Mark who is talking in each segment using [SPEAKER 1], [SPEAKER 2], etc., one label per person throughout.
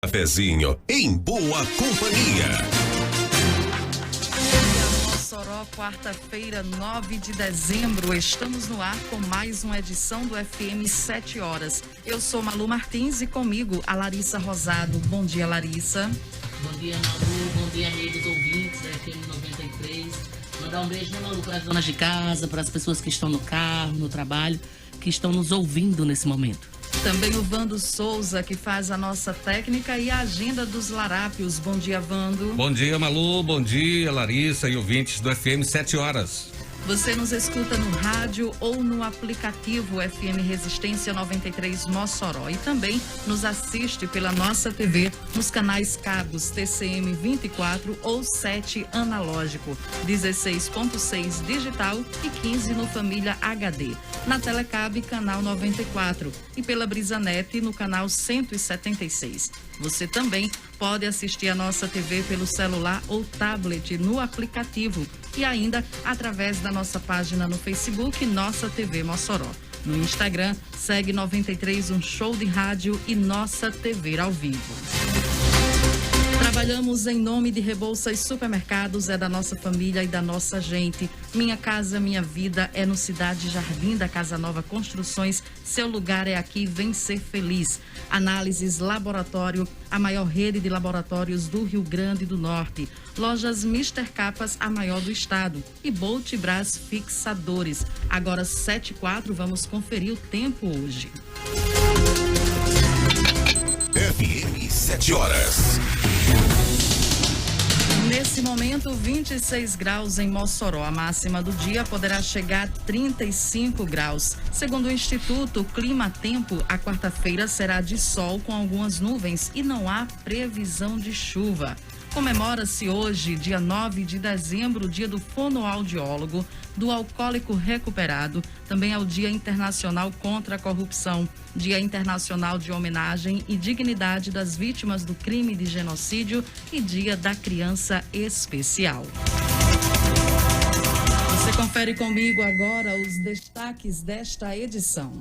[SPEAKER 1] Cafezinho em boa companhia.
[SPEAKER 2] Mossoró, quarta-feira, 9 de dezembro. Estamos no ar com mais uma edição do FM 7 horas. Eu sou Malu Martins e comigo a Larissa Rosado. Bom dia, Larissa.
[SPEAKER 3] Bom dia, Malu. Bom dia, amigos ouvintes da FM 93. Mandar um beijo, né, Malu, para as donas de casa, para as pessoas que estão no carro, no trabalho, que estão nos ouvindo nesse momento.
[SPEAKER 2] Também o Vando Souza, que faz a nossa técnica e a agenda dos larápios. Bom dia, Vando.
[SPEAKER 4] Bom dia, Malu. Bom dia, Larissa e ouvintes do FM 7 horas.
[SPEAKER 2] Você nos escuta no rádio ou no aplicativo FM Resistência 93 Mossoró e também nos assiste pela nossa TV nos canais cabos TCM 24 ou 7 analógico, 16.6 digital e 15 no Família HD. Na Telecab, canal 94 e pela Brisanet no canal 176. Você também pode assistir a nossa TV pelo celular ou tablet no aplicativo e ainda através da nossa página no Facebook, Nossa TV Mossoró. No Instagram, segue 93 um show de rádio e Nossa TV ao vivo. Trabalhamos em nome de Rebouças Supermercados, é da nossa família e da nossa gente. Minha Casa Minha Vida é no Cidade Jardim da Casa Nova Construções. Seu lugar é aqui, vem ser feliz. Análises Laboratório, a maior rede de laboratórios do Rio Grande do Norte. Lojas Mister Capas, a maior do estado. E Bolt Brás Fixadores. Agora 7h04, vamos conferir o tempo hoje.
[SPEAKER 1] FM 7 horas.
[SPEAKER 2] Nesse momento, 26 graus em Mossoró. A máxima do dia poderá chegar a 35 graus. Segundo o Instituto Clima Tempo, a quarta-feira será de sol com algumas nuvens e não há previsão de chuva. Comemora-se hoje, dia 9 de dezembro, o dia do fonoaudiólogo, do alcoólico recuperado. Também é o Dia Internacional contra a Corrupção, Dia Internacional de Homenagem e Dignidade das Vítimas do Crime de Genocídio e Dia da Criança Especial. Você confere comigo agora os destaques desta edição.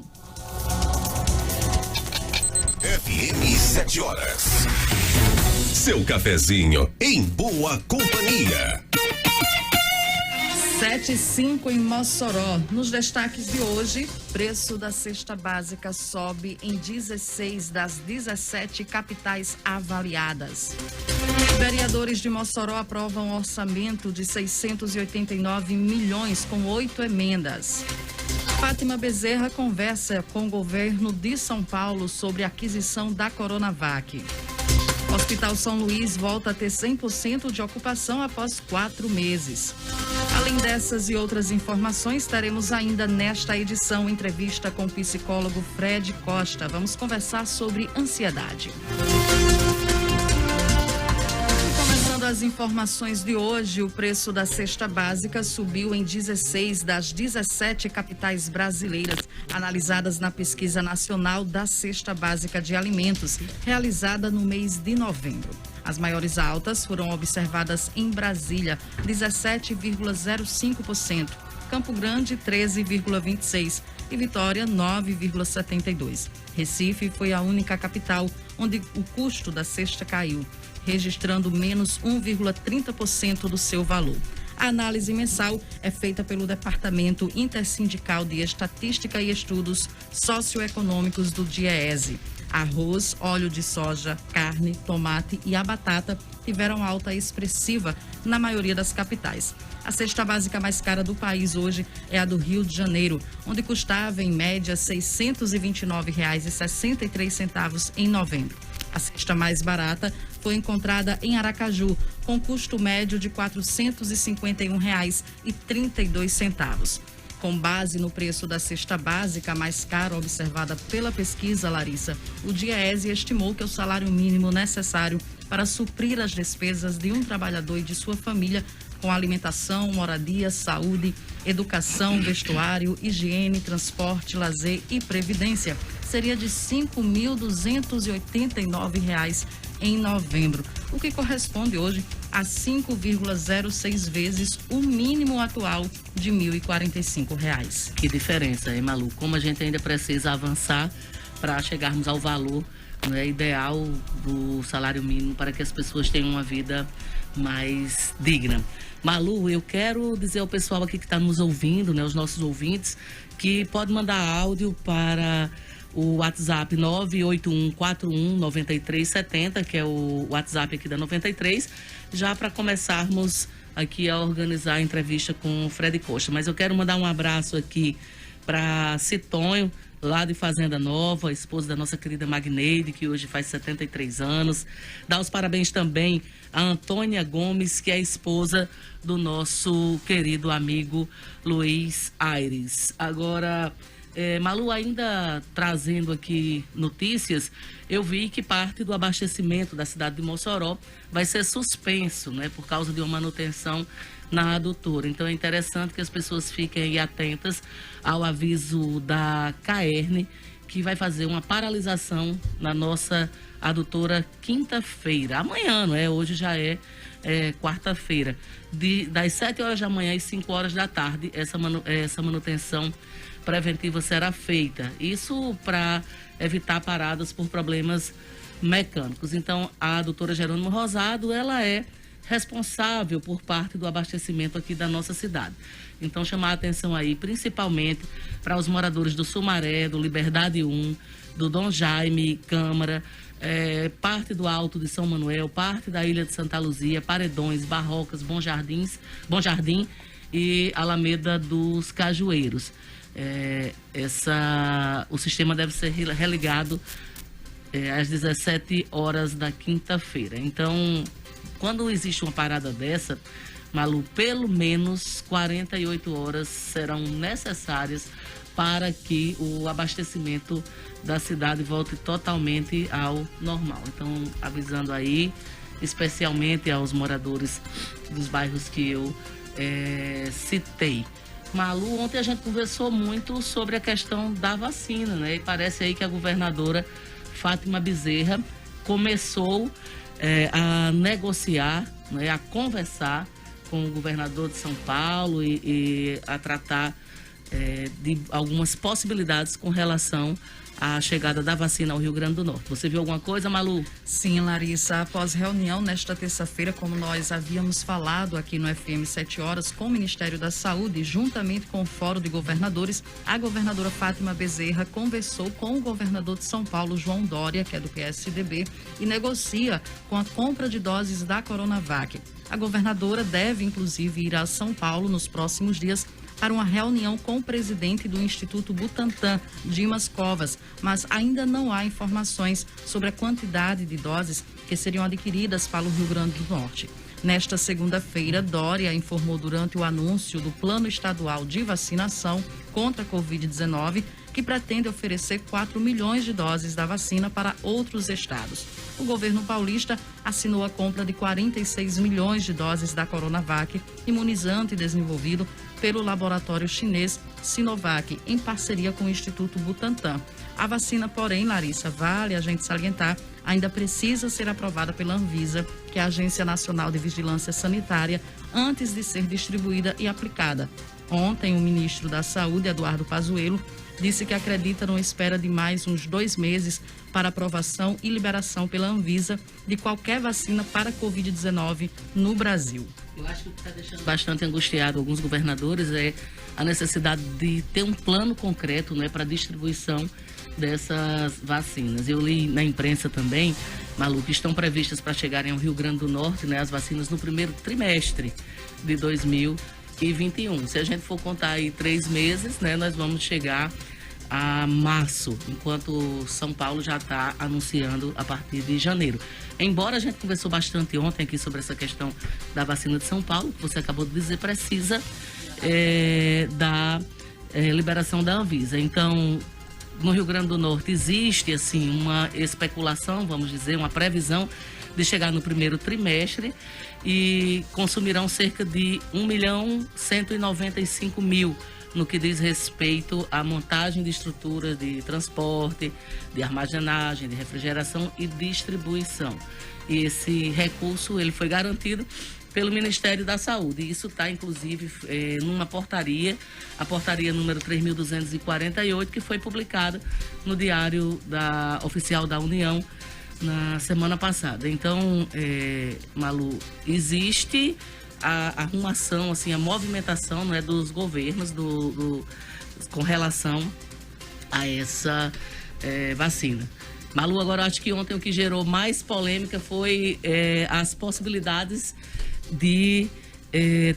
[SPEAKER 1] FM 7 horas. Seu cafezinho em boa companhia.
[SPEAKER 2] 7,5 em Mossoró. Nos destaques de hoje, preço da cesta básica sobe em 16 das 17 capitais avaliadas. Vereadores de Mossoró aprovam um orçamento de 689 milhões com 8 emendas. Fátima Bezerra conversa com o governo de São Paulo sobre a aquisição da Coronavac. Hospital São Luís volta a ter 100% de ocupação após 4 meses. Além dessas e outras informações, teremos ainda nesta edição entrevista com o psicólogo Fred Costa. Vamos conversar sobre ansiedade. Começando as informações de hoje, o preço da cesta básica subiu em 16 das 17 capitais brasileiras, analisadas na Pesquisa Nacional da Cesta Básica de Alimentos, realizada no mês de novembro. As maiores altas foram observadas em Brasília, 17,05%, Campo Grande, 13,26% e Vitória, 9,72%. Recife foi a única capital onde o custo da cesta caiu, registrando menos 1,30% do seu valor. A análise mensal é feita pelo Departamento Intersindical de Estatística e Estudos Socioeconômicos do DIEESE. Arroz, óleo de soja, carne, tomate e a batata tiveram alta expressiva na maioria das capitais. A cesta básica mais cara do país hoje é a do Rio de Janeiro, onde custava em média R$ 629,63 em novembro. A cesta mais barata foi encontrada em Aracaju, com custo médio de R$ 451,32. Com base no preço da cesta básica mais cara observada pela pesquisa, Larissa, o DIEESE estimou que o salário mínimo necessário para suprir as despesas de um trabalhador e de sua família com alimentação, moradia, saúde, educação, vestuário, higiene, transporte, lazer e previdência seria de R$ 5.289 em novembro, o que corresponde hoje a 5,06 vezes o mínimo atual de R$ 1.045.
[SPEAKER 3] Que diferença, hein, Malu? Como a gente ainda precisa avançar para chegarmos ao valor ideal do salário mínimo para que as pessoas tenham uma vida mais digna. Malu, eu quero dizer ao pessoal aqui que está nos ouvindo, os nossos ouvintes, que pode mandar áudio para o WhatsApp 981419370, que é o WhatsApp aqui da 93, já para começarmos aqui a organizar a entrevista com o Fred Costa. Mas eu quero mandar um abraço aqui para Citonho, lá de Fazenda Nova, esposa da nossa querida Magneide, que hoje faz 73 anos. Dar os parabéns também a Antônia Gomes, que é a esposa do nosso querido amigo Luiz Aires. Agora, Malu, ainda trazendo aqui notícias, eu vi que parte do abastecimento da cidade de Mossoró vai ser suspenso, por causa de uma manutenção na adutora. Então é interessante que as pessoas fiquem aí atentas ao aviso da CAERN, que vai fazer uma paralisação na nossa adutora quinta-feira. Amanhã, Hoje já é quarta-feira. Das 7 horas da manhã às 5 horas da tarde, essa manutenção preventiva será feita. Isso para evitar paradas por problemas mecânicos. Então, a doutora Jerônimo Rosado, ela é responsável por parte do abastecimento aqui da nossa cidade. Então, chamar a atenção aí, principalmente para os moradores do Sumaré, do Liberdade 1, do Dom Jaime Câmara, parte do Alto de São Manuel, parte da Ilha de Santa Luzia, Paredões, Barrocas, Bom Jardim e Alameda dos Cajueiros. O sistema deve ser religado às 17 horas da quinta-feira. Então, quando existe uma parada dessa, Malu, pelo menos 48 horas serão necessárias para que o abastecimento da cidade volte totalmente ao normal. Então, avisando aí, especialmente aos moradores dos bairros que eu citei. Malu, ontem a gente conversou muito sobre a questão da vacina, E parece aí que a governadora Fátima Bezerra começou a negociar, a conversar com o governador de São Paulo e a tratar de algumas possibilidades com relação à chegada da vacina ao Rio Grande do Norte. Você viu alguma coisa, Malu?
[SPEAKER 2] Sim, Larissa. Após reunião nesta terça-feira, como nós havíamos falado aqui no FM 7 horas, com o Ministério da Saúde, juntamente com o Fórum de Governadores, a governadora Fátima Bezerra conversou com o governador de São Paulo, João Dória, que é do PSDB, e negocia com a compra de doses da Coronavac. A governadora deve, inclusive, ir a São Paulo nos próximos dias para uma reunião com o presidente do Instituto Butantan, Dimas Covas, mas ainda não há informações sobre a quantidade de doses que seriam adquiridas para o Rio Grande do Norte. Nesta segunda-feira, Dória informou durante o anúncio do Plano Estadual de Vacinação contra a Covid-19 que pretende oferecer 4 milhões de doses da vacina para outros estados. O governo paulista assinou a compra de 46 milhões de doses da Coronavac, imunizante desenvolvido pelo laboratório chinês Sinovac, em parceria com o Instituto Butantan. A vacina, porém, Larissa, vale a gente salientar, ainda precisa ser aprovada pela Anvisa, que é a Agência Nacional de Vigilância Sanitária, antes de ser distribuída e aplicada. Ontem, o ministro da Saúde, Eduardo Pazuello, disse que acredita numa espera de mais uns 2 meses para aprovação e liberação pela Anvisa de qualquer vacina para a Covid-19 no Brasil.
[SPEAKER 3] Eu acho que o que está deixando bastante angustiado alguns governadores é a necessidade de ter um plano concreto, para a distribuição dessas vacinas. Eu li na imprensa também, Malu, que estão previstas para chegarem ao Rio Grande do Norte, as vacinas no primeiro trimestre de 2021. Se a gente for contar aí 3 meses, nós vamos chegar a março, enquanto São Paulo já está anunciando a partir de janeiro. Embora a gente conversou bastante ontem aqui sobre essa questão da vacina de São Paulo, que você acabou de dizer, precisa da liberação da Anvisa. Então, no Rio Grande do Norte existe, assim, uma especulação, vamos dizer, uma previsão de chegar no primeiro trimestre e consumirão cerca de 1.195.000 no que diz respeito à montagem de estruturas de transporte, de armazenagem, de refrigeração e distribuição. E esse recurso ele foi garantido pelo Ministério da Saúde. E isso está, inclusive, numa portaria, a portaria número 3.248, que foi publicada no Diário Oficial da União na semana passada. Então, Malu, existe a arrumação, assim, a movimentação, né, dos governos com relação a essa vacina. Malu, agora acho que ontem o que gerou mais polêmica foi as possibilidades de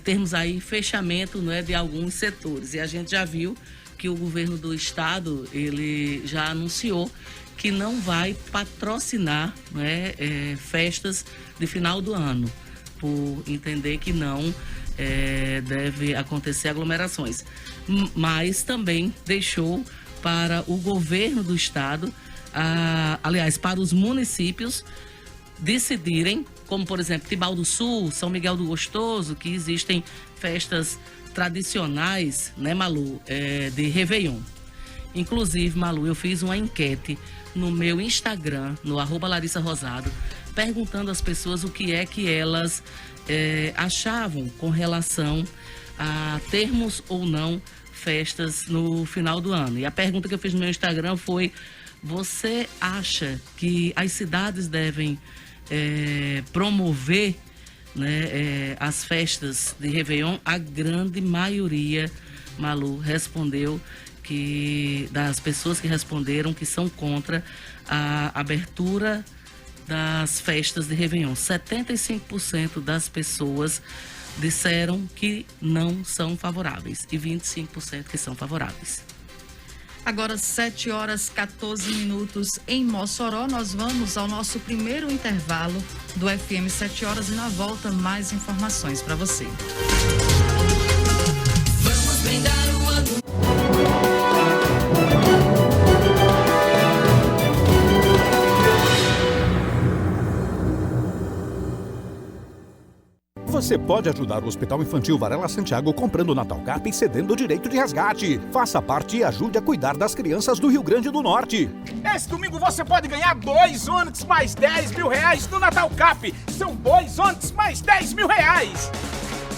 [SPEAKER 3] termos aí fechamento, né, de alguns setores. E a gente já viu que o governo do estado, ele já anunciou que não vai patrocinar, né, festas de final do ano, por entender que não deve acontecer aglomerações. Mas também deixou para o governo do estado, aliás, para os municípios decidirem, como por exemplo Tibau do Sul, São Miguel do Gostoso, que existem festas tradicionais, né, Malu, de Réveillon. Inclusive, Malu, eu fiz uma enquete no meu Instagram, no @LarissaRosado, perguntando às pessoas o que é que elas achavam com relação a termos ou não festas no final do ano. E a pergunta que eu fiz no meu Instagram foi: você acha que as cidades devem promover, né, as festas de Réveillon? A grande maioria, Malu, respondeu das pessoas que responderam que são contra a abertura das festas de Réveillon. 75% das pessoas disseram que não são favoráveis e 25% que são favoráveis.
[SPEAKER 2] Agora 7h14 em Mossoró. Nós vamos ao nosso primeiro intervalo do FM 7 horas e na volta mais informações para você.
[SPEAKER 5] Vamos brindar o ano.
[SPEAKER 6] Você pode ajudar o Hospital Infantil Varela Santiago comprando Natal Cap e cedendo o direito de resgate. Faça parte e ajude a cuidar das crianças do Rio Grande do Norte.
[SPEAKER 7] Esse domingo você pode ganhar 2 Onix mais 10 mil reais no Natal Cap. São 2 Onix mais 10 mil reais.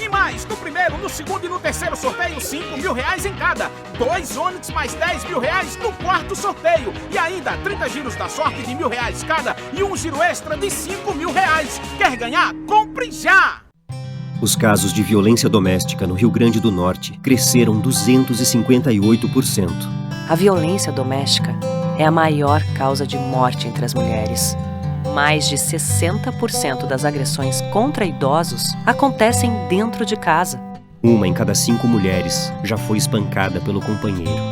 [SPEAKER 7] E mais, no primeiro, no segundo e no terceiro sorteio, 5 mil reais em cada. 2 Onix mais 10 mil reais no quarto sorteio. E ainda 30 giros da sorte de R$1.000 cada e um giro extra de 5 mil reais. Quer ganhar? Compre já!
[SPEAKER 8] Os casos de violência doméstica no Rio Grande do Norte cresceram 258%.
[SPEAKER 9] A violência doméstica é a maior causa de morte entre as mulheres. Mais de 60% das agressões contra idosos acontecem dentro de casa.
[SPEAKER 8] 1 em cada 5 mulheres já foi espancada pelo companheiro.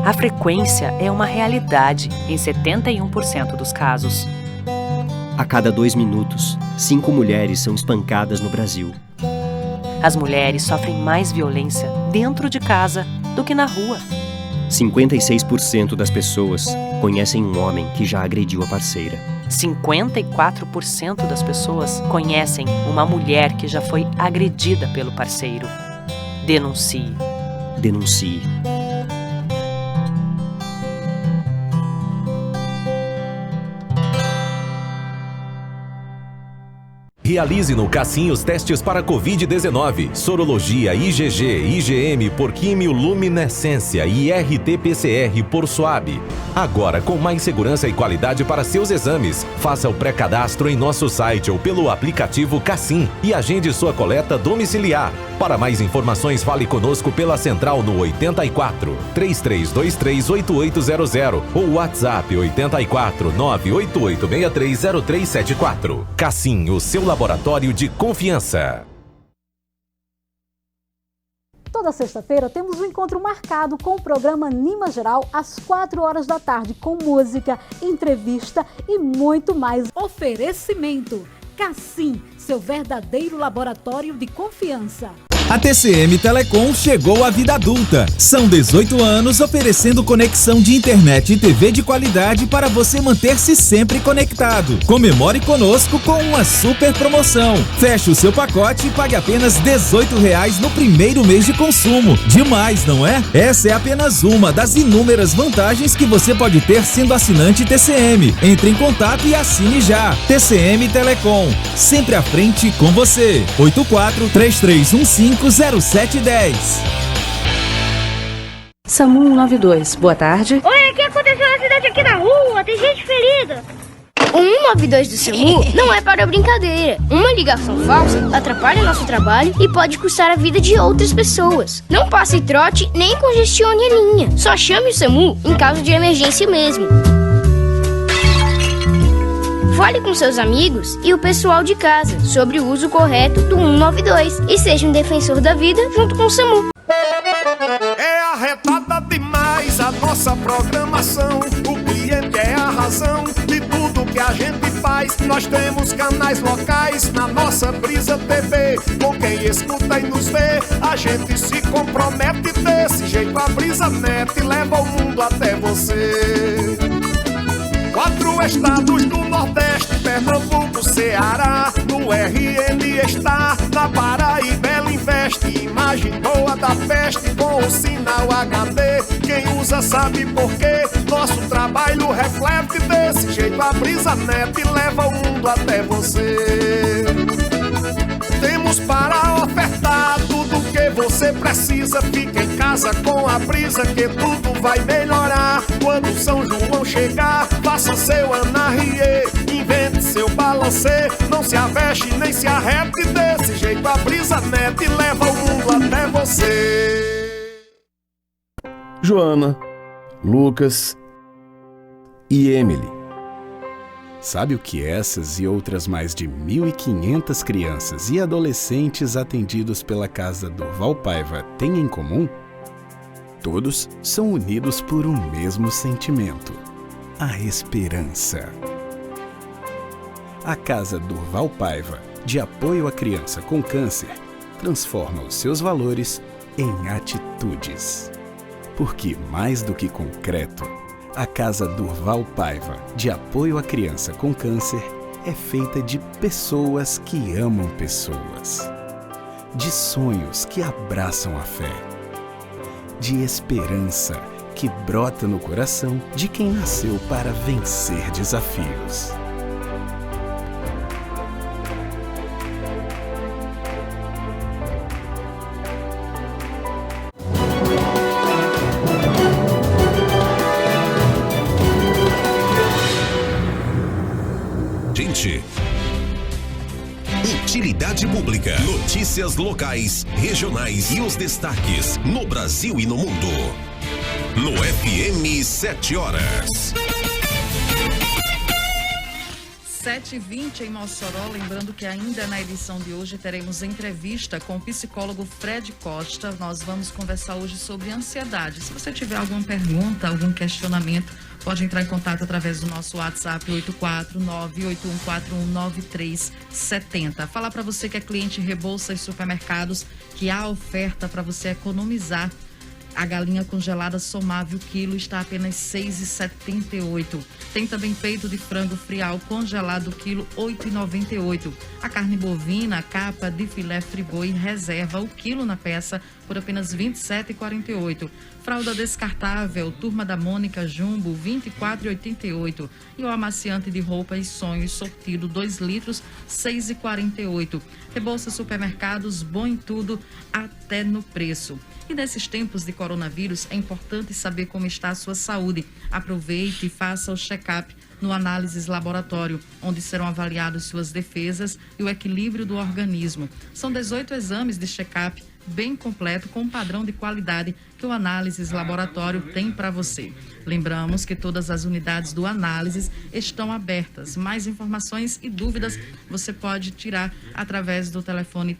[SPEAKER 9] A frequência é uma realidade em 71% dos casos.
[SPEAKER 8] A cada 2 minutos, 5 mulheres são espancadas no Brasil.
[SPEAKER 9] As mulheres sofrem mais violência dentro de casa do que na rua.
[SPEAKER 8] 56% das pessoas conhecem um homem que já agrediu a parceira.
[SPEAKER 9] 54% das pessoas conhecem uma mulher que já foi agredida pelo parceiro. Denuncie.
[SPEAKER 8] Denuncie.
[SPEAKER 10] Realize no Cassim os testes para Covid-19, sorologia IgG, IgM por quimioluminescência e RT-PCR por SWAB. Agora com mais segurança e qualidade para seus exames. Faça o pré-cadastro em nosso site ou pelo aplicativo Cassim e agende sua coleta domiciliar. Para mais informações, fale conosco pela central no 84 3323 8800 ou WhatsApp 84 988630374. Cassim, o seu laboratório de confiança.
[SPEAKER 11] Toda sexta-feira temos um encontro marcado com o programa Anima Geral às 4 horas da tarde, com música, entrevista e muito mais. Oferecimento Cassim, seu verdadeiro laboratório de confiança.
[SPEAKER 12] A TCM Telecom chegou à vida adulta. São 18 anos oferecendo conexão de internet e TV de qualidade para você manter-se sempre conectado. Comemore conosco com uma super promoção. Feche o seu pacote e pague apenas R$18 no primeiro mês de consumo. Demais, não é? Essa é apenas uma das inúmeras vantagens que você pode ter sendo assinante TCM. Entre em contato e assine já. TCM Telecom, sempre à frente com você. 84-3315-0710.
[SPEAKER 9] SAMU 192, boa tarde.
[SPEAKER 13] Oi, o que aconteceu na cidade aqui na rua? Tem gente ferida. O 192 do SAMU não é para brincadeira. Uma ligação falsa atrapalha nosso trabalho e pode custar a vida de outras pessoas. Não passe trote nem congestione a linha. Só chame o SAMU em caso de emergência mesmo. Fale com seus amigos e o pessoal de casa sobre o uso correto do 192 e seja um defensor da vida junto com o SAMU.
[SPEAKER 14] É arretada demais a nossa programação. O cliente é a razão de tudo que a gente faz. Nós temos canais locais na nossa Brisa TV. Com quem escuta e nos vê, a gente se compromete desse jeito. A Brisa Net leva o mundo até você. 4 estados do Nordeste, Pernambuco, Ceará. No RN está, na Paraíba ela investe. Imagem boa da festa com o sinal HD. Quem usa sabe por quê. Nosso trabalho reflete desse jeito. A Brisa Net leva o mundo até você. Temos para ofertar tudo que você precisa. Fica em casa com a Brisa que tudo vai melhorar. Quando São João chegar, faça seu anarriê, invente seu balancê. Não se aveste nem se arrete desse jeito. A Brisa Net leva o mundo até você.
[SPEAKER 15] Joana, Lucas e Emily. Sabe o que essas e outras mais de 1.500 crianças e adolescentes atendidos pela Casa Durval Paiva têm em comum? Todos são unidos por um mesmo sentimento: a esperança. A Casa Durval Paiva, de apoio à criança com câncer, transforma os seus valores em atitudes. Porque mais do que concreto, a Casa Durval Paiva, de apoio à criança com câncer, é feita de pessoas que amam pessoas, de sonhos que abraçam a fé, de esperança que brota no coração de quem nasceu para vencer desafios.
[SPEAKER 1] Utilidade pública, notícias locais, regionais e os destaques no Brasil e no mundo. No FM 7 horas.
[SPEAKER 2] 7h20 em Mossoró, lembrando que ainda na edição de hoje teremos entrevista com o psicólogo Fred Costa. Nós vamos conversar hoje sobre ansiedade. Se você tiver alguma pergunta, algum questionamento, pode entrar em contato através do nosso WhatsApp 849-8141-9370. Falar para você que é cliente Rebouças Supermercados que há oferta para você economizar. A galinha congelada somável quilo está apenas R$ 6,78. Tem também peito de frango frial congelado quilo R$ 8,98. A carne bovina, capa de filé friboi reserva o quilo na peça por apenas R$ 27,48. Fralda descartável, Turma da Mônica Jumbo, R$ 24,88. E o amaciante de roupa e sonhos sortido 2 litros, R$ 6,48. Rebouças Supermercados, bom em tudo, até no preço. E nesses tempos de coronavírus, é importante saber como está a sua saúde. Aproveite e faça o check-up no Análises Laboratório, onde serão avaliadas suas defesas e o equilíbrio do organismo. São 18 exames de check-up bem completo, com um padrão de qualidade que o Análises Laboratório tem para você. Lembramos que todas as unidades do Análises estão abertas. Mais informações e dúvidas você pode tirar através do telefone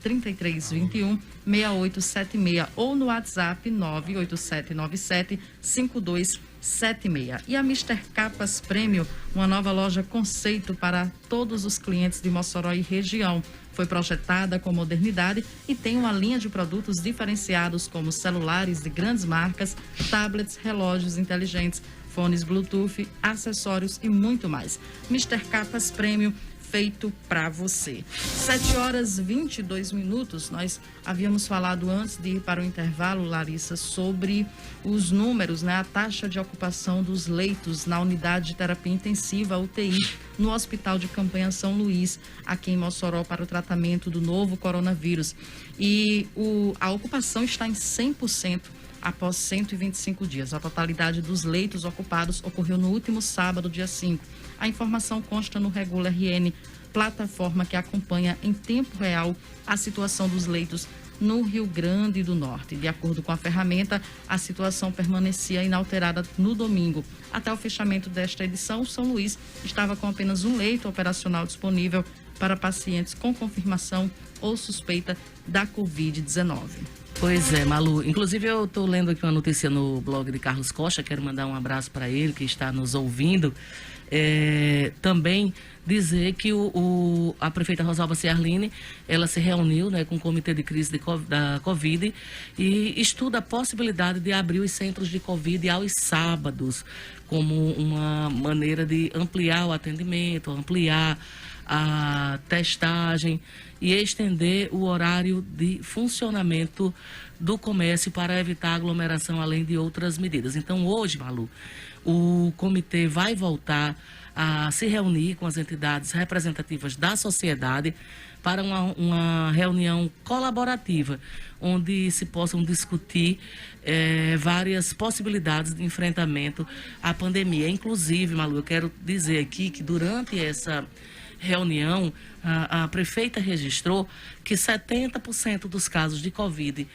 [SPEAKER 2] 3321-6876 ou no WhatsApp 98797-52 76. E a Mr. Capas Prêmio, uma nova loja conceito para todos os clientes de Mossoró e região. Foi projetada com modernidade e tem uma linha de produtos diferenciados como celulares de grandes marcas, tablets, relógios inteligentes, fones Bluetooth, acessórios e muito mais. Mr. Capas Prêmio, feito para você. 7h22. Nós havíamos falado antes de ir para o intervalo, Larissa, sobre os números, né? A taxa de ocupação dos leitos na unidade de terapia intensiva, UTI, no Hospital de Campanha São Luís, aqui em Mossoró, para o tratamento do novo coronavírus. E a ocupação está em 100%. Após 125 dias. A totalidade dos leitos ocupados ocorreu no último sábado, dia 5. A informação consta no Regula RN, plataforma que acompanha em tempo real a situação dos leitos no Rio Grande do Norte. De acordo com a ferramenta, a situação permanecia inalterada no domingo. Até o fechamento desta edição, o São Luís estava com apenas um leito operacional disponível para pacientes com confirmação ou suspeita da Covid-19.
[SPEAKER 3] Pois é, Malu. Inclusive, eu estou lendo aqui uma notícia no blog de Carlos Costa. Quero mandar um abraço para ele, que está nos ouvindo. Também dizer que a prefeita Rosalba Ciarline, ela se reuniu, né, com o Comitê de Crise da Covid e estuda a possibilidade de abrir os centros de Covid aos sábados, como uma maneira de ampliar o atendimento, ampliar a testagem e estender o horário de funcionamento do comércio para evitar aglomeração, além de outras medidas. Então, hoje, Malu, o comitê vai voltar a se reunir com as entidades representativas da sociedade para uma reunião colaborativa, onde se possam discutir várias possibilidades de enfrentamento à pandemia. Inclusive, Malu, eu quero dizer aqui que durante essa reunião, a prefeita registrou que 70% dos casos de Covid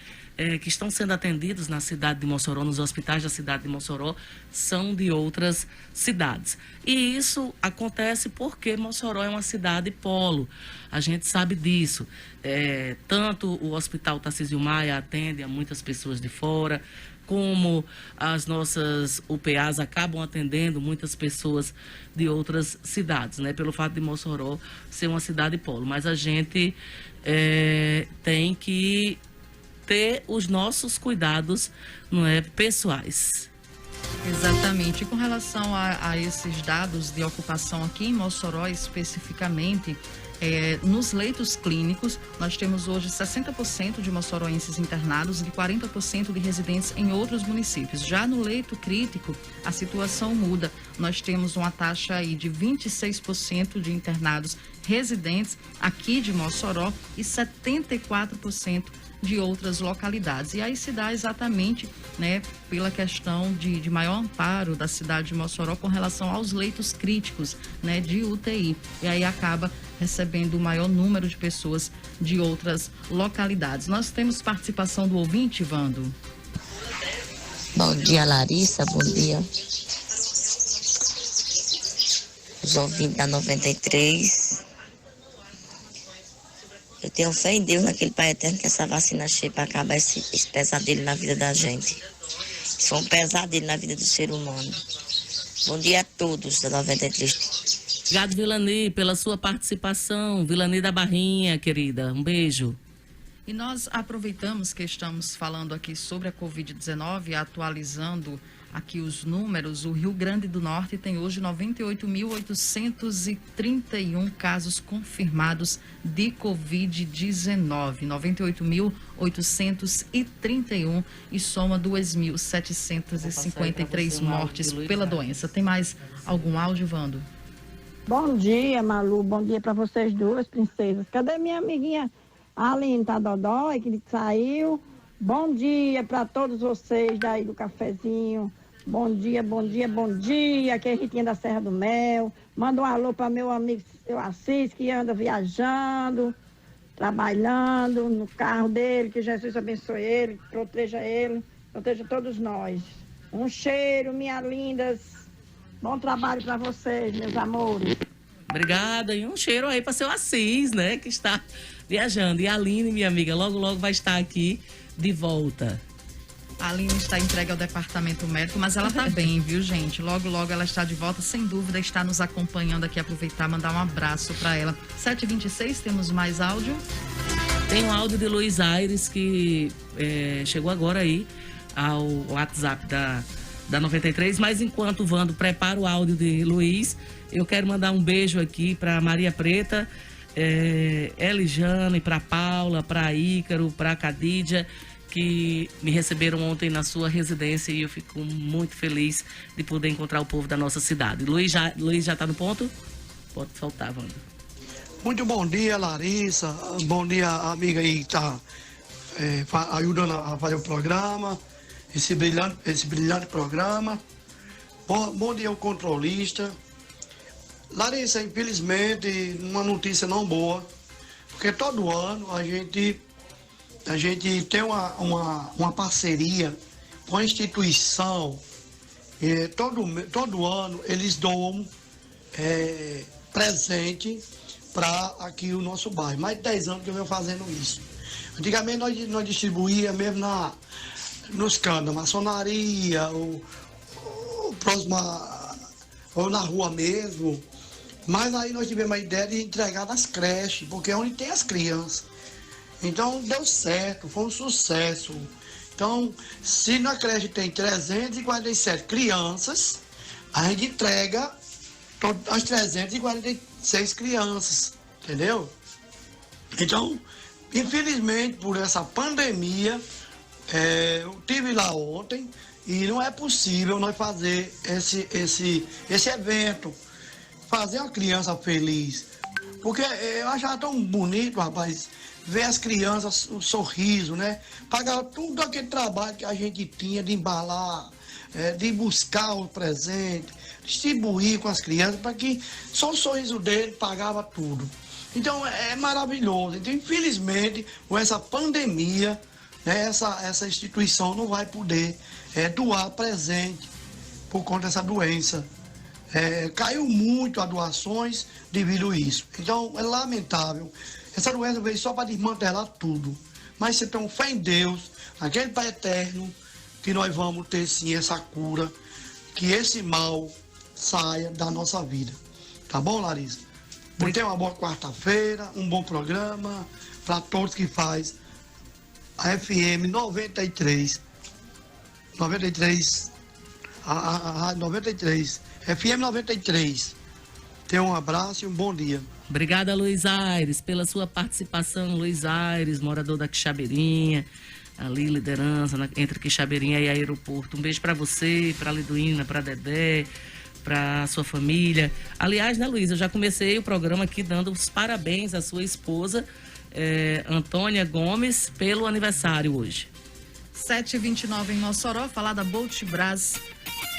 [SPEAKER 3] que estão sendo atendidos na cidade de Mossoró, nos hospitais da cidade de Mossoró, são de outras cidades. E isso acontece porque Mossoró é uma cidade polo. A gente sabe disso. Tanto o Hospital Tarcísio Maia atende a muitas pessoas de fora, como as nossas UPAs acabam atendendo muitas pessoas de outras cidades, né? Pelo fato de Mossoró ser uma cidade polo. Mas a gente tem que ter os nossos cuidados, não é, pessoais.
[SPEAKER 2] Exatamente. E com relação a esses dados de ocupação aqui em Mossoró especificamente, nos leitos clínicos, nós temos hoje 60% de moçoroenses internados e 40% de residentes em outros municípios. Já no leito crítico, a situação muda. Nós temos uma taxa aí de 26% de internados residentes aqui de Mossoró e 74% de outras localidades. E aí se dá exatamente, né, pela questão de maior amparo da cidade de Mossoró com relação aos leitos críticos, né, de UTI. E aí acaba recebendo o maior número de pessoas de outras localidades. Nós temos participação do ouvinte, Vando.
[SPEAKER 16] Bom dia, Larissa. Bom dia. Os ouvintes da 93. Eu tenho fé em Deus, naquele Pai Eterno, que essa vacina chegue para acabar esse pesadelo na vida da gente. Isso é um pesadelo na vida do ser humano. Bom dia a todos da 93.
[SPEAKER 3] Obrigado, Vilani, pela sua participação. Vilani da Barrinha, querida. Um beijo.
[SPEAKER 2] E nós aproveitamos que estamos falando aqui sobre a Covid-19, atualizando aqui os números. O Rio Grande do Norte tem hoje 98.831 casos confirmados de Covid-19. 98.831 e soma 2.753 mortes pela doença. Tem mais algum áudio, Vando?
[SPEAKER 17] Bom dia, Malu. Bom dia para vocês duas, princesas. Cadê minha amiguinha Aline, tá dodói, que saiu? Bom dia para todos vocês daí do cafezinho. Bom dia, bom dia, bom dia. Aqui é a Ritinha da Serra do Mel. Manda um alô para meu amigo seu Assis, que anda viajando, trabalhando no carro dele. Que Jesus abençoe ele, proteja todos nós. Um cheiro, minhas lindas. Bom trabalho para vocês, meus amores.
[SPEAKER 3] Obrigada. E um cheiro aí para seu Assis, né, que está viajando. E a Aline, minha amiga, logo, logo vai estar aqui de volta.
[SPEAKER 2] A Aline está entregue ao departamento médico, mas ela está bem, viu, gente? Logo, logo ela está de volta, sem dúvida, está nos acompanhando aqui. Aproveitar, mandar um abraço para ela. 7h26, temos mais áudio.
[SPEAKER 3] Tem um áudio de Luiz Aires que chegou agora aí ao WhatsApp da 93, mas enquanto o Vando prepara o áudio de Luiz, eu quero mandar um beijo aqui para Maria Preta, Elijane, para Paula, para Ícaro, para Cadídia, que me receberam ontem na sua residência e eu fico muito feliz de poder encontrar o povo da nossa cidade. Luiz já está no ponto? Pode soltar, Wanda.
[SPEAKER 18] Muito bom dia, Larissa. Bom dia, amiga aí que está ajudando a fazer o programa, esse brilhante programa. Bom dia, o controlista. Larissa, infelizmente, uma notícia não boa, porque todo ano a gente tem uma parceria com a instituição, todo ano eles doam presente para aqui o nosso bairro. Mais de 10 anos que eu venho fazendo isso. Antigamente nós distribuía mesmo nos cantos, na maçonaria, ou na rua mesmo. Mas aí nós tivemos a ideia de entregar nas creches, porque é onde tem as crianças. Então deu certo, foi um sucesso. Então, se na creche tem 347 crianças, a gente entrega as 346 crianças, entendeu? Então, infelizmente, por essa pandemia, eu estive lá ontem e não é possível nós fazer esse evento, fazer uma criança feliz. Porque eu achava tão bonito, rapaz, ver as crianças, o sorriso, né? Pagar tudo aquele trabalho que a gente tinha de embalar, de buscar o presente, distribuir com as crianças, para que só o sorriso dele pagava tudo. Então é maravilhoso. Então, infelizmente, com essa pandemia, né, essa instituição não vai poder doar presente por conta dessa doença. Caiu muito as doações devido a isso. Então é lamentável. Essa doença veio só para desmantelar tudo. Mas se tem fé em Deus, aquele Pai eterno, que nós vamos ter sim essa cura, que esse mal saia da nossa vida. Tá bom, Larissa? Tenha uma boa quarta-feira, um bom programa para todos que faz a FM 93. 93. A 93. FM 93. Tenha um abraço e um bom dia.
[SPEAKER 3] Obrigada, Luiz Aires, pela sua participação. Luiz Aires, morador da Quixabeirinha, ali liderança entre Quixabeirinha e aeroporto. Um beijo para você, para a Liduína, para a Dedé, para a sua família. Aliás, né, Luiz, eu já comecei o programa aqui dando os parabéns à sua esposa, Antônia Gomes, pelo aniversário hoje.
[SPEAKER 2] 7h29 em Mossoró, falar da Bolt Brás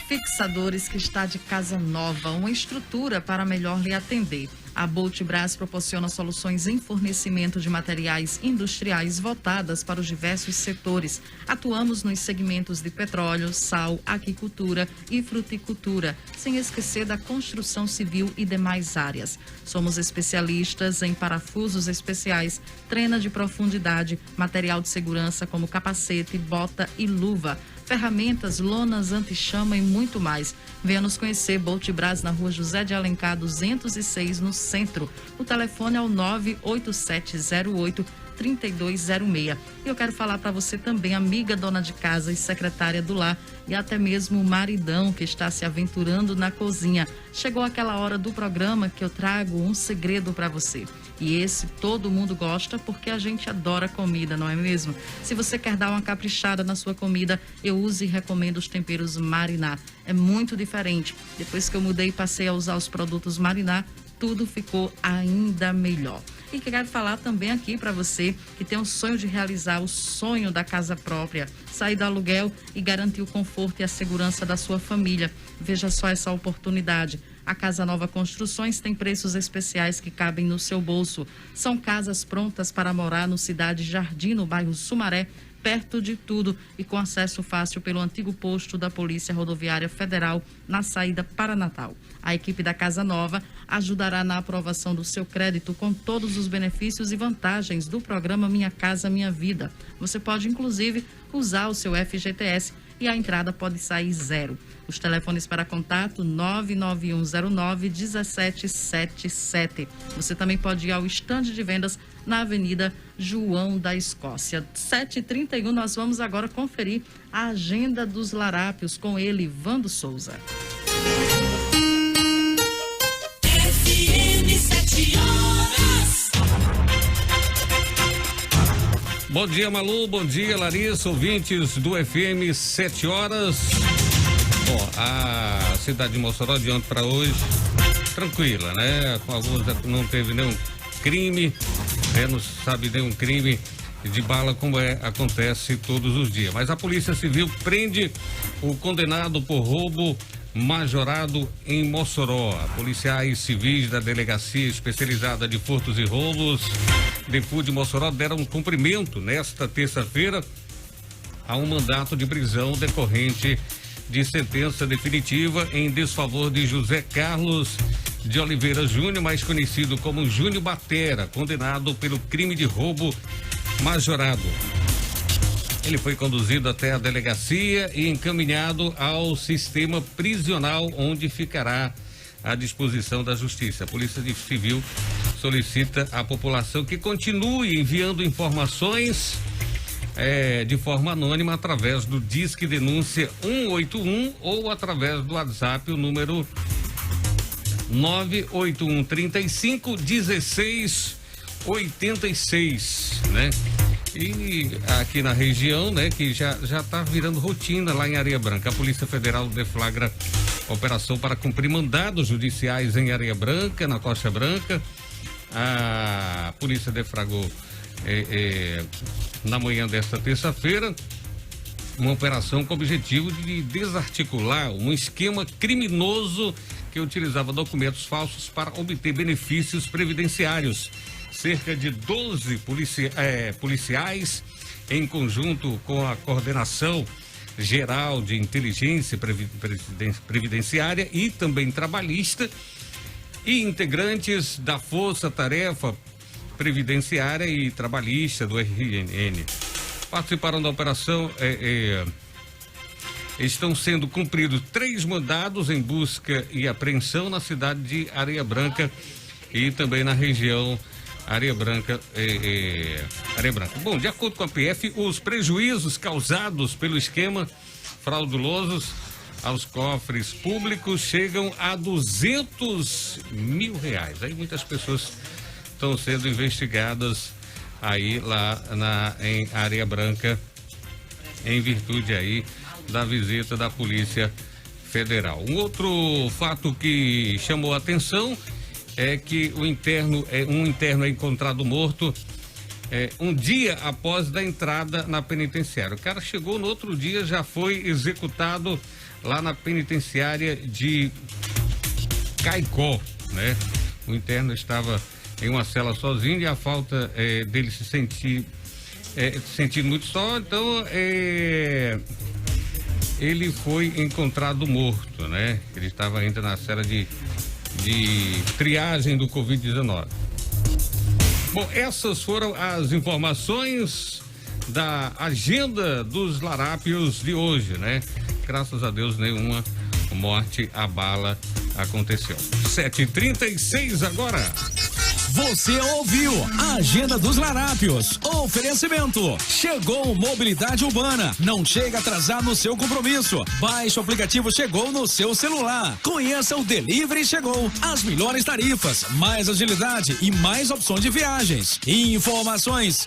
[SPEAKER 2] Fixadores, que está de casa nova, uma estrutura para melhor lhe atender. A Bolt Brás proporciona soluções em fornecimento de materiais industriais voltadas para os diversos setores. Atuamos nos segmentos de petróleo, sal, aquicultura e fruticultura, sem esquecer da construção civil e demais áreas. Somos especialistas em parafusos especiais, trena de profundidade, material de segurança como capacete, bota e luva, ferramentas, lonas anti-chama e muito mais. Venha nos conhecer, Bolt Brás, na rua José de Alencar, 206, no centro. O telefone é o 98708-3206. E eu quero falar para você também, amiga dona de casa e secretária do lar, e até mesmo o maridão que está se aventurando na cozinha. Chegou aquela hora do programa que eu trago um segredo para você. E esse todo mundo gosta porque a gente adora comida, não é mesmo? Se você quer dar uma caprichada na sua comida, eu uso e recomendo os temperos Mariná. É muito diferente. Depois que eu mudei e passei a usar os produtos Mariná, tudo ficou ainda melhor. E quero falar também aqui para você que tem o sonho de realizar o sonho da casa própria, sair do aluguel e garantir o conforto e a segurança da sua família. Veja só essa oportunidade. A Casa Nova Construções tem preços especiais que cabem no seu bolso. São casas prontas para morar no Cidade Jardim, no bairro Sumaré, perto de tudo e com acesso fácil pelo antigo posto da Polícia Rodoviária Federal na saída para Natal. A equipe da Casa Nova ajudará na aprovação do seu crédito com todos os benefícios e vantagens do programa Minha Casa Minha Vida. Você pode, inclusive, usar o seu FGTS e a entrada pode sair zero. Os telefones para contato 99109-1777. Você também pode ir ao estande de vendas na Avenida João da Escócia. 7h31, nós vamos agora conferir a agenda dos larápios com ele, Vando Souza.
[SPEAKER 5] FM 7 horas.
[SPEAKER 4] Bom dia, Malu, bom dia, Larissa, ouvintes do FM 7 horas. Bom, a cidade de Mossoró de ontem para hoje, tranquila, né? Com alguns não teve nenhum crime, não sabe nenhum crime de bala como acontece todos os dias. Mas a Polícia Civil prende o condenado por roubo majorado em Mossoró. Policiais civis da Delegacia Especializada de Furtos e Roubos DEFU de Mossoró deram cumprimento nesta terça-feira a um mandato de prisão decorrente de sentença definitiva em desfavor de José Carlos de Oliveira Júnior, mais conhecido como Júnior Batera, condenado pelo crime de roubo majorado. Ele foi conduzido até a delegacia e encaminhado ao sistema prisional, onde ficará à disposição da Justiça. A Polícia Civil solicita à população que continue enviando informações de forma anônima através do Disque Denúncia 181 ou através do WhatsApp, o número 981 35 16 86, né? E aqui na região, né, que já tá virando rotina lá em Areia Branca, a Polícia Federal deflagra operação para cumprir mandados judiciais em Areia Branca, na Costa Branca. A polícia deflagrou na manhã desta terça-feira uma operação com o objetivo de desarticular um esquema criminoso que utilizava documentos falsos para obter benefícios previdenciários. Cerca de 12 policiais, em conjunto com a Coordenação Geral de Inteligência Previdenciária e também trabalhista, e integrantes da Força Tarefa Previdenciária e Trabalhista do RNN. Participaram da operação. Estão sendo cumpridos 3 mandados em busca e apreensão na cidade de Areia Branca e também na região Areia Branca. Bom, de acordo com a PF, os prejuízos causados pelo esquema fraudulosos aos cofres públicos chegam a R$200 mil. Aí muitas pessoas estão sendo investigadas aí lá em Areia Branca, em virtude aí da visita da Polícia Federal. Um outro fato que chamou a atenção é que um interno é encontrado morto um dia após da entrada na penitenciária. O cara chegou no outro dia, já foi executado lá na penitenciária de Caicó, né? O interno estava em uma cela sozinho e a falta dele se sentir muito só, então ele foi encontrado morto, né? Ele estava ainda na cela de triagem do Covid-19. Bom, essas foram as informações da agenda dos larápios de hoje, né? Graças a Deus, nenhuma morte a bala aconteceu. 7h36 agora.
[SPEAKER 12] Você ouviu a Agenda dos Larápios. Oferecimento. Chegou Mobilidade Urbana. Não chega a atrasar no seu compromisso. Baixe o aplicativo Chegou no seu celular. Conheça o Delivery Chegou. As melhores tarifas, mais agilidade e mais opções de viagens. Informações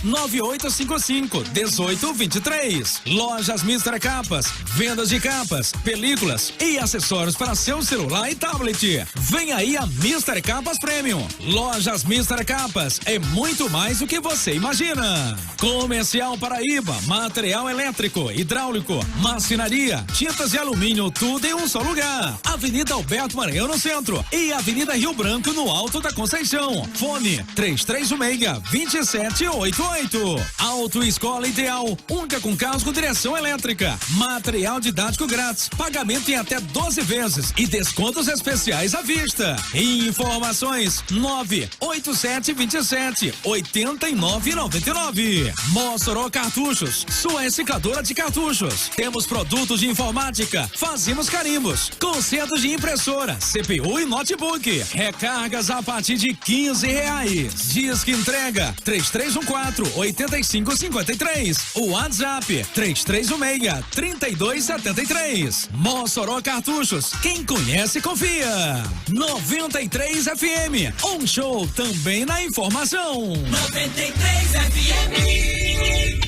[SPEAKER 12] 99855-1823. Lojas Mr. Capas. Vendas de capas, películas e acessórios para seu celular e tablet. Vem aí a Mr. Capas Premium. Lojas Mister Capas é muito mais do que você imagina. Comercial Paraíba, material elétrico, hidráulico, marcenaria, tintas e alumínio, tudo em um só lugar. Avenida Alberto Maranhão no centro e Avenida Rio Branco no Alto da Conceição. Fone 3316-2788. Autoescola Ideal, única com carros com direção elétrica. Material didático grátis, pagamento em até 12 vezes e descontos especiais à vista. Informações 98727-8999. Mossoró Cartuchos, sua recicladora de cartuchos. Temos produtos de informática, fazemos carimbos, consertos de impressora, CPU e notebook. Recargas a partir de R$15. Disque entrega 3314-8553. O WhatsApp 3316-3273. Mossoró Cartuchos, quem conhece confia. 93 FM, um show também na informação.
[SPEAKER 5] 93 FM.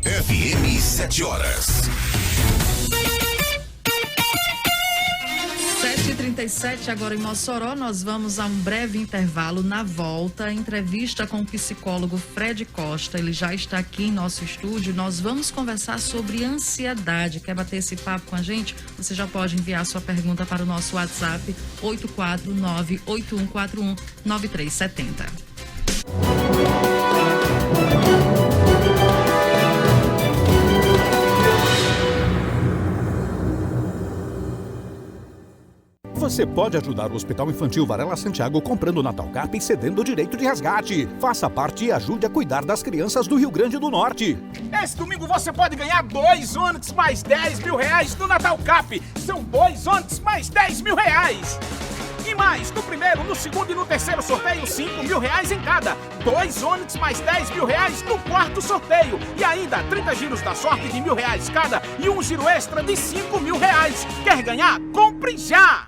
[SPEAKER 1] FM 7 horas.
[SPEAKER 2] 7h37 agora em Mossoró, nós vamos a um breve intervalo. Na volta, entrevista com o psicólogo Fred Costa, ele já está aqui em nosso estúdio. Nós vamos conversar sobre ansiedade. Quer bater esse papo com a gente? Você já pode enviar sua pergunta para o nosso WhatsApp 849-8141-9370.
[SPEAKER 6] Você pode ajudar o Hospital Infantil Varela Santiago comprando Natal Carp e cedendo o direito de resgate. Faça parte e ajude a cuidar das crianças do Rio Grande do Norte.
[SPEAKER 7] Esse domingo você pode ganhar 2 Onix mais R$10.000 no Natal Cap. São 2 Onix mais R$10.000. E mais, no primeiro, no segundo e no terceiro sorteio, R$5.000 em cada. 2 Onix mais R$10.000 no quarto sorteio. E ainda 30 giros da sorte de R$1.000 cada e um giro extra de R$5.000. Quer ganhar? Compre já!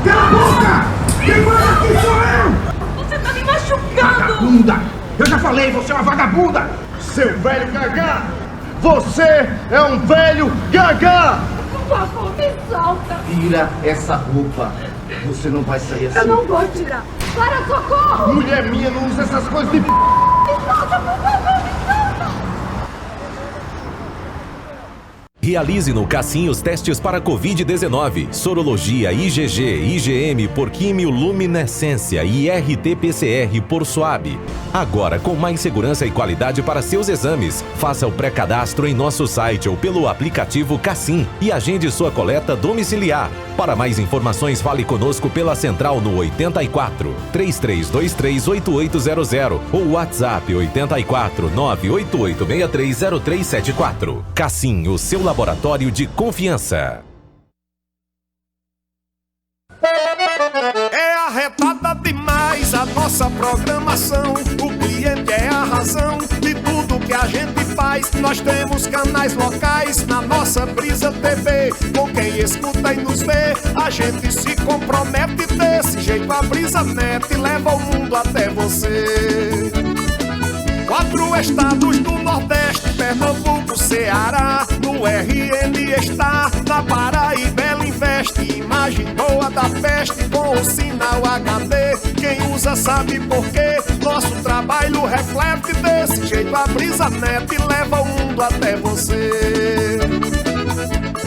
[SPEAKER 5] Cala a boca! Quem manda aqui sou eu! Você tá me machucando!
[SPEAKER 14] Vagabunda! Eu já falei, você é uma vagabunda! Seu velho gagá! Você é um velho gagá!
[SPEAKER 5] Por favor, me solta!
[SPEAKER 14] Tira essa roupa! Você não vai sair assim!
[SPEAKER 5] Eu não vou tirar! Para, socorro!
[SPEAKER 14] Mulher minha, não usa essas coisas de...
[SPEAKER 5] Me solta, por favor, me solta!
[SPEAKER 10] Realize no Cassim os testes para Covid-19, sorologia IgG, IgM por quimioluminescência e RT-PCR por SWAB. Agora com mais segurança e qualidade para seus exames. Faça o pré-cadastro em nosso site ou pelo aplicativo Cassim e agende sua coleta domiciliar. Para mais informações, fale conosco pela central no 84 3323 8800 ou WhatsApp 84 98863 0374. Cassim, o seu laboratório de confiança.
[SPEAKER 14] É arretada demais a nossa programação. O cliente é a razão de tudo que a gente faz. Nós temos canais locais na nossa Brisa TV. Com quem escuta e nos vê, a gente se compromete desse jeito. A Brisa Net leva o mundo até você. 4 estados do Nordeste, Pernambuco, Ceará. No RN está, na Paraíba ela investe. Imagem boa da peste com o sinal HD. Quem usa sabe por quê. Nosso trabalho reflete desse jeito. A Brisa Net leva o mundo até você.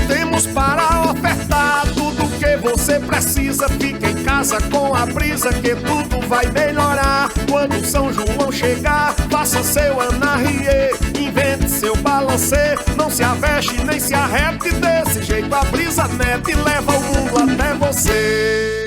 [SPEAKER 14] Temos para ofertar tudo que você precisa. Fica em casa com a Brisa que tudo vai melhorar. Quando São João chegar, faça seu anarriê, invente seu balancê. Não se aveste nem se arrete desse jeito. A Brisa Net leva o mundo até você.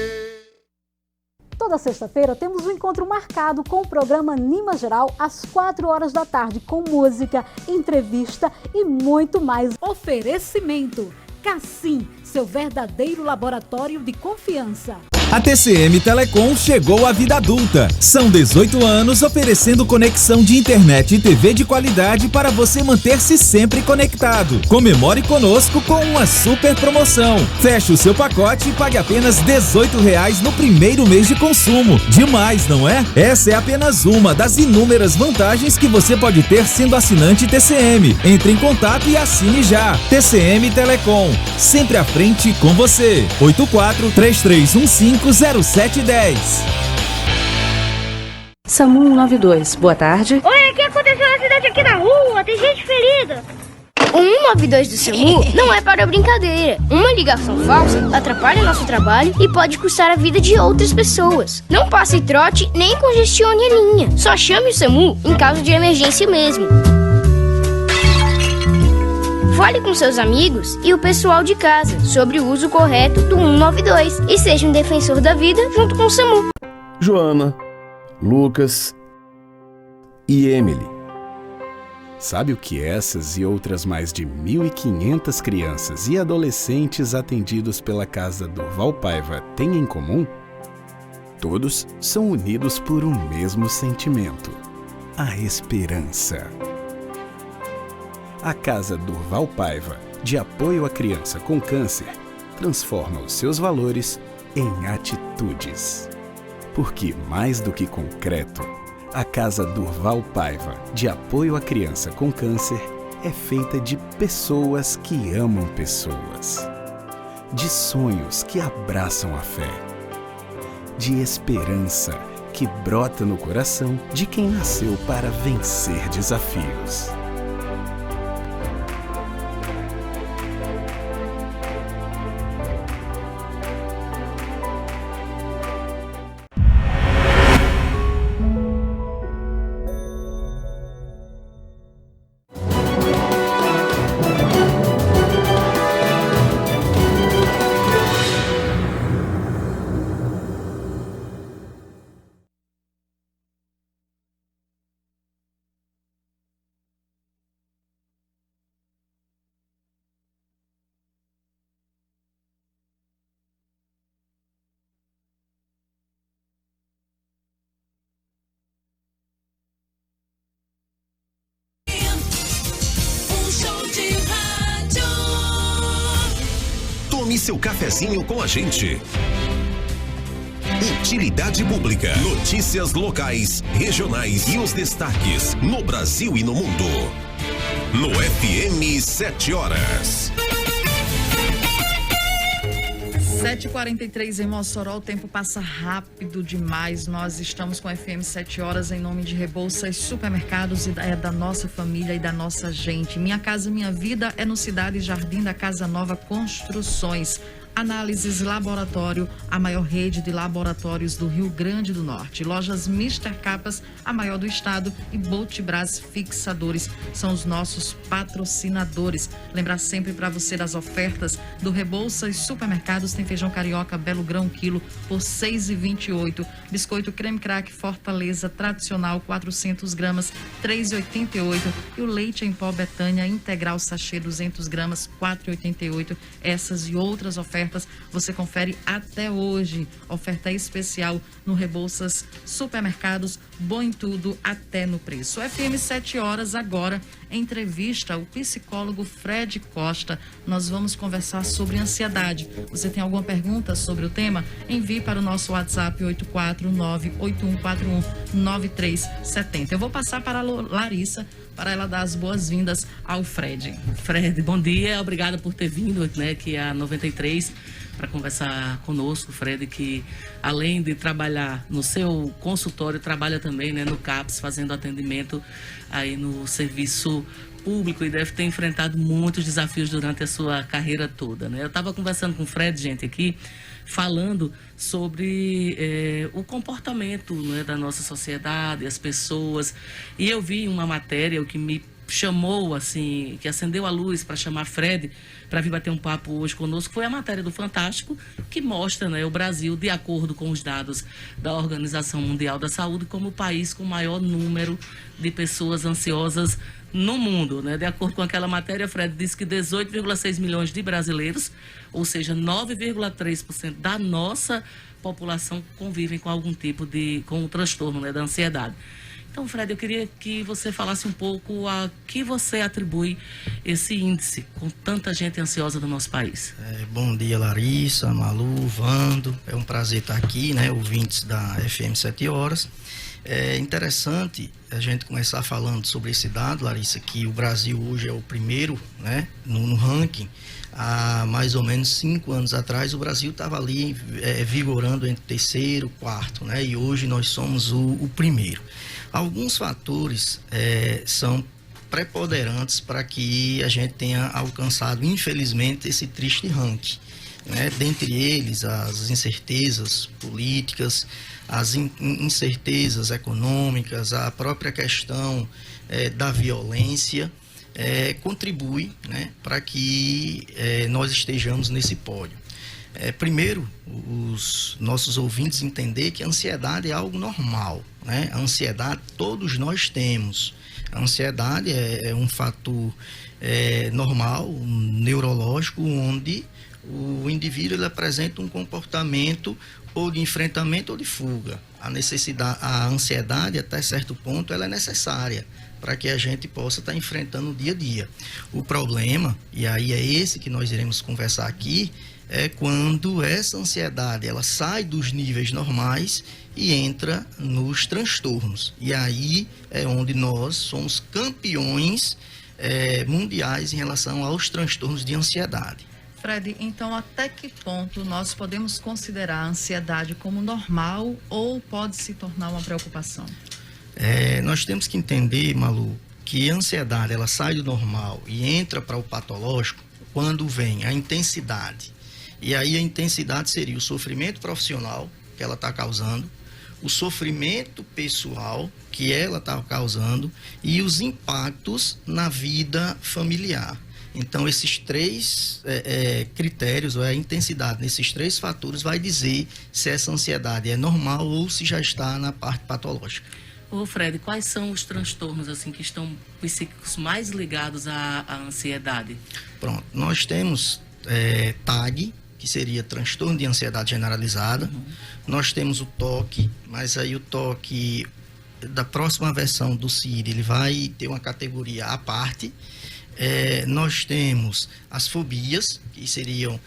[SPEAKER 11] Toda sexta-feira temos um encontro marcado com o programa Anima Geral às 4 horas da tarde, com música, entrevista e muito mais. Oferecimento Cassim, seu verdadeiro laboratório de confiança.
[SPEAKER 12] A TCM Telecom chegou à vida adulta. São 18 anos oferecendo conexão de internet e TV de qualidade para você manter-se sempre conectado. Comemore conosco com uma super promoção. Feche o seu pacote e pague apenas R$18 no primeiro mês de consumo. Demais, não é? Essa é apenas uma das inúmeras vantagens que você pode ter sendo assinante TCM. Entre em contato e assine já. TCM Telecom, sempre à frente com você. 84-3315-0710.
[SPEAKER 9] SAMU 192, boa tarde.
[SPEAKER 13] Oi, o que aconteceu na cidade aqui na rua? Tem gente ferida. O 192 do SAMU não é para brincadeira. Uma ligação falsa atrapalha nosso trabalho e pode custar a vida de outras pessoas. Não passe trote nem congestione a linha. Só chame o SAMU em caso de emergência mesmo. Fale com seus amigos e o pessoal de casa sobre o uso correto do 192 e seja um defensor da vida junto com o SAMU.
[SPEAKER 15] Joana, Lucas e Emily. Sabe o que essas e outras mais de 1.500 crianças e adolescentes atendidos pela Casa Durval Paiva têm em comum? Todos são unidos por um mesmo sentimento: a esperança. A Casa Durval Paiva, de apoio à criança com câncer, transforma os seus valores em atitudes. Porque mais do que concreto, a Casa Durval Paiva, de apoio à criança com câncer, é feita de pessoas que amam pessoas. De sonhos que abraçam a fé. De esperança que brota no coração de quem nasceu para vencer desafios.
[SPEAKER 1] Tome seu cafezinho com a gente. Utilidade pública, notícias locais, regionais e os destaques no Brasil e no mundo. No FM 7 horas.
[SPEAKER 2] 7h43 em Mossoró, o tempo passa rápido demais. Nós estamos com a FM 7 horas em nome de Rebouças Supermercados e é da nossa família e da nossa gente. Minha Casa Minha Vida é no Cidade Jardim da Casa Nova Construções. Análises Laboratório, a maior rede de laboratórios do Rio Grande do Norte. Lojas Mister Capas, a maior do estado, e Boltibras Fixadores são os nossos patrocinadores. Lembrar sempre para você das ofertas do Rebouças Supermercados. Tem feijão carioca Belo Grão quilo por R$ 6,28. Biscoito creme crack Fortaleza tradicional 400 gramas R$ 3,88. E o leite em pó Betânia integral sachê 200 gramas R$ 4,88. Essas e outras ofertas você confere até hoje. Oferta especial no Rebouças Supermercados, bom em tudo, até no preço. FM 7 horas agora, entrevista o psicólogo Fred Costa. Nós vamos conversar sobre ansiedade. Você tem alguma pergunta sobre o tema? Envie para o nosso WhatsApp 849-8141-9370. Eu vou passar para a Larissa para ela dar as boas-vindas ao Fred.
[SPEAKER 3] Fred, bom dia, obrigada por ter vindo, né, aqui a 93 para conversar conosco. Fred, que além de trabalhar no seu consultório, trabalha também, né, no CAPS, fazendo atendimento aí no serviço público e deve ter enfrentado muitos desafios durante a sua carreira toda, né? Eu estava conversando com o Fred, gente, aqui, falando sobre o comportamento, né, da nossa sociedade, as pessoas, e eu vi uma matéria, o que me chamou, assim, que acendeu a luz para chamar Fred para vir bater um papo hoje conosco, foi a matéria do Fantástico, que mostra, né, o Brasil, de acordo com os dados da Organização Mundial da Saúde, como o país com o maior número de pessoas ansiosas no mundo, né? De acordo com aquela matéria, Fred disse que 18,6 milhões de brasileiros, ou seja, 9,3% da nossa população convivem com algum tipo com o transtorno, né, da ansiedade. Então, Fred, eu queria que você falasse um pouco a que você atribui esse índice com tanta gente ansiosa do nosso país.
[SPEAKER 19] Bom dia, Larissa, Malu, Vando. É um prazer estar aqui, né, ouvintes da FM 7 Horas. É interessante a gente começar falando sobre esse dado, Larissa, que o Brasil hoje é o primeiro, né, no ranking. Há mais ou menos 5 anos atrás, o Brasil estava ali vigorando entre terceiro e quarto, né, e hoje nós somos o primeiro. Alguns fatores são preponderantes para que a gente tenha alcançado, infelizmente, esse triste ranking, né? Dentre eles, as incertezas políticas, as incertezas econômicas, a própria questão da violência, contribui, né, para que nós estejamos nesse pódio. Primeiro, os nossos ouvintes entender que a ansiedade é algo normal, né? A ansiedade todos nós temos. A ansiedade é um fator normal, neurológico, onde o indivíduo ele apresenta um comportamento ou de enfrentamento ou de fuga. A ansiedade, até certo ponto, ela é necessária para que a gente possa estar enfrentando o dia a dia. O problema, e aí é esse que nós iremos conversar aqui, é quando essa ansiedade ela sai dos níveis normais e entra nos transtornos. E aí é onde nós somos campeões mundiais em relação aos transtornos de ansiedade.
[SPEAKER 2] Fred, então até que ponto nós podemos considerar a ansiedade como normal ou pode se tornar uma preocupação?
[SPEAKER 19] Nós temos que entender, Malu, que a ansiedade ela sai do normal e entra para o patológico quando vem a intensidade. E aí a intensidade seria o sofrimento profissional que ela está causando, o sofrimento pessoal que ela está causando e os impactos na vida familiar. Então, esses três critérios, ou a intensidade nesses três fatores, vai dizer se essa ansiedade é normal ou se já está na parte patológica.
[SPEAKER 3] Ô Fred, quais são os transtornos assim que estão psíquicos mais ligados à ansiedade?
[SPEAKER 19] Pronto, nós temos TAG, que seria transtorno de ansiedade generalizada. Nós temos o TOC, mas aí o TOC da próxima versão do CID, ele vai ter uma categoria à parte. Nós temos as fobias, que seriam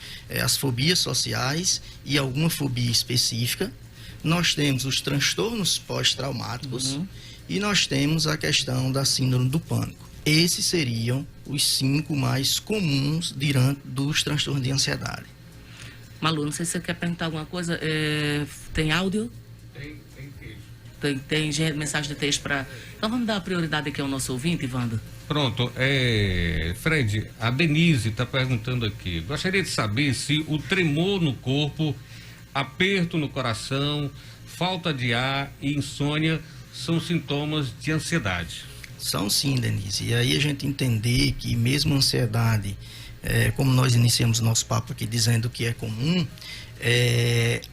[SPEAKER 19] as fobias sociais e alguma fobia específica. Nós temos os transtornos pós-traumáticos e nós temos a questão da síndrome do pânico. Esses seriam os 5 mais comuns diante dos transtornos de ansiedade.
[SPEAKER 3] Malu, não sei se você quer perguntar alguma coisa. Tem áudio?
[SPEAKER 4] Tem texto.
[SPEAKER 3] Tem mensagem de texto para... Então vamos dar prioridade aqui ao nosso ouvinte, Wanda.
[SPEAKER 4] Pronto. Fred, a Denise está perguntando aqui. Gostaria de saber se o tremor no corpo, aperto no coração, falta de ar e insônia são sintomas de ansiedade.
[SPEAKER 19] São sim, Denise. E aí a gente entender que mesmo a ansiedade, como nós iniciamos nosso papo aqui dizendo que é comum,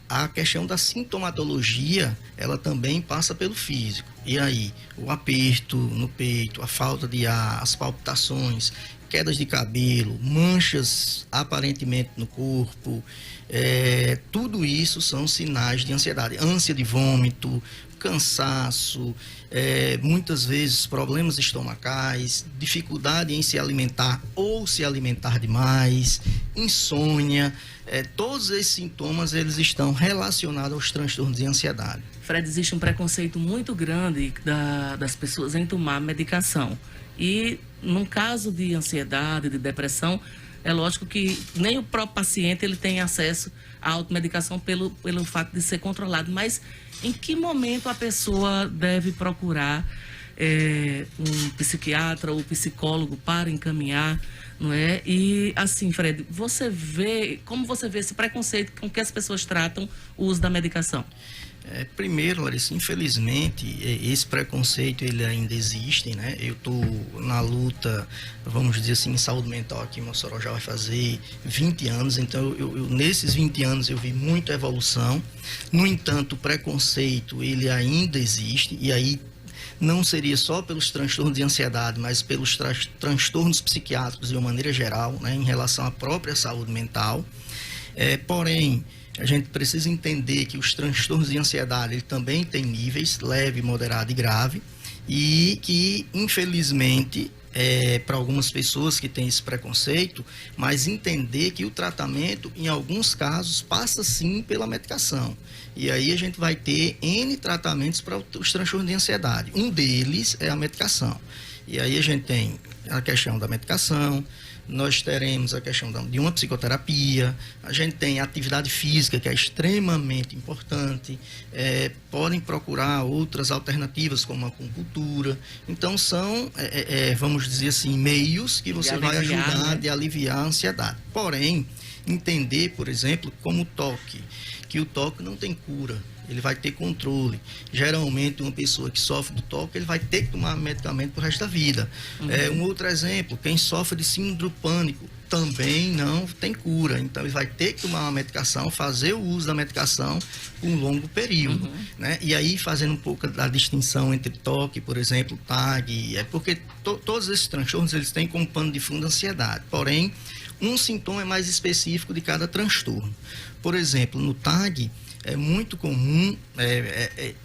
[SPEAKER 19] a questão da sintomatologia, ela também passa pelo físico. E aí, o aperto no peito, a falta de ar, as palpitações, quedas de cabelo, manchas aparentemente no corpo, tudo isso são sinais de ansiedade. Ânsia de vômito, cansaço, muitas vezes problemas estomacais, dificuldade em se alimentar ou se alimentar demais, insônia, todos esses sintomas eles estão relacionados aos transtornos de ansiedade.
[SPEAKER 3] Fred, existe um preconceito muito grande das pessoas em tomar medicação. E num caso de ansiedade, de depressão, é lógico que nem o próprio paciente ele tem acesso à automedicação pelo fato de ser controlado. Mas em que momento a pessoa deve procurar um psiquiatra ou psicólogo para encaminhar não é? E assim, Fred, como você vê esse preconceito com que as pessoas tratam o uso da medicação?
[SPEAKER 19] Primeiro, Larissa, infelizmente, esse preconceito ele ainda existe, né? Eu estou na luta, vamos dizer assim, em saúde mental aqui em Mossoró já vai fazer 20 anos, então nesses 20 anos eu vi muita evolução. No entanto, o preconceito ele ainda existe, e aí não seria só pelos transtornos de ansiedade, mas pelos transtornos psiquiátricos de uma maneira geral, né, em relação à própria saúde mental. Porém, a gente precisa entender que os transtornos de ansiedade ele também tem níveis, leve, moderado e grave, e que, infelizmente, para algumas pessoas que têm esse preconceito, mas entender que o tratamento, em alguns casos, passa sim pela medicação. E aí a gente vai ter N tratamentos para os transtornos de ansiedade. Um deles é a medicação. E aí a gente tem a questão da medicação, nós teremos a questão de uma psicoterapia, a gente tem a atividade física, que é extremamente importante, podem procurar outras alternativas, como a acupuntura. Então, são, vamos dizer assim, meios que você vai ajudar, né, de aliviar a ansiedade. Porém, entender, por exemplo, como o toque, que o toque não tem cura. Ele vai ter controle. Geralmente, uma pessoa que sofre do toque, ele vai ter que tomar medicamento pro resto da vida. Um outro exemplo, quem sofre de síndrome do pânico também não tem cura. Então, ele vai ter que tomar uma medicação, fazer o uso da medicação por um longo período. Né? E aí, fazendo um pouco da distinção entre toque, por exemplo, TAG, porque todos esses transtornos, eles têm como pano de fundo a ansiedade. Porém, um sintoma é mais específico de cada transtorno. Por exemplo, no TAG, é muito comum,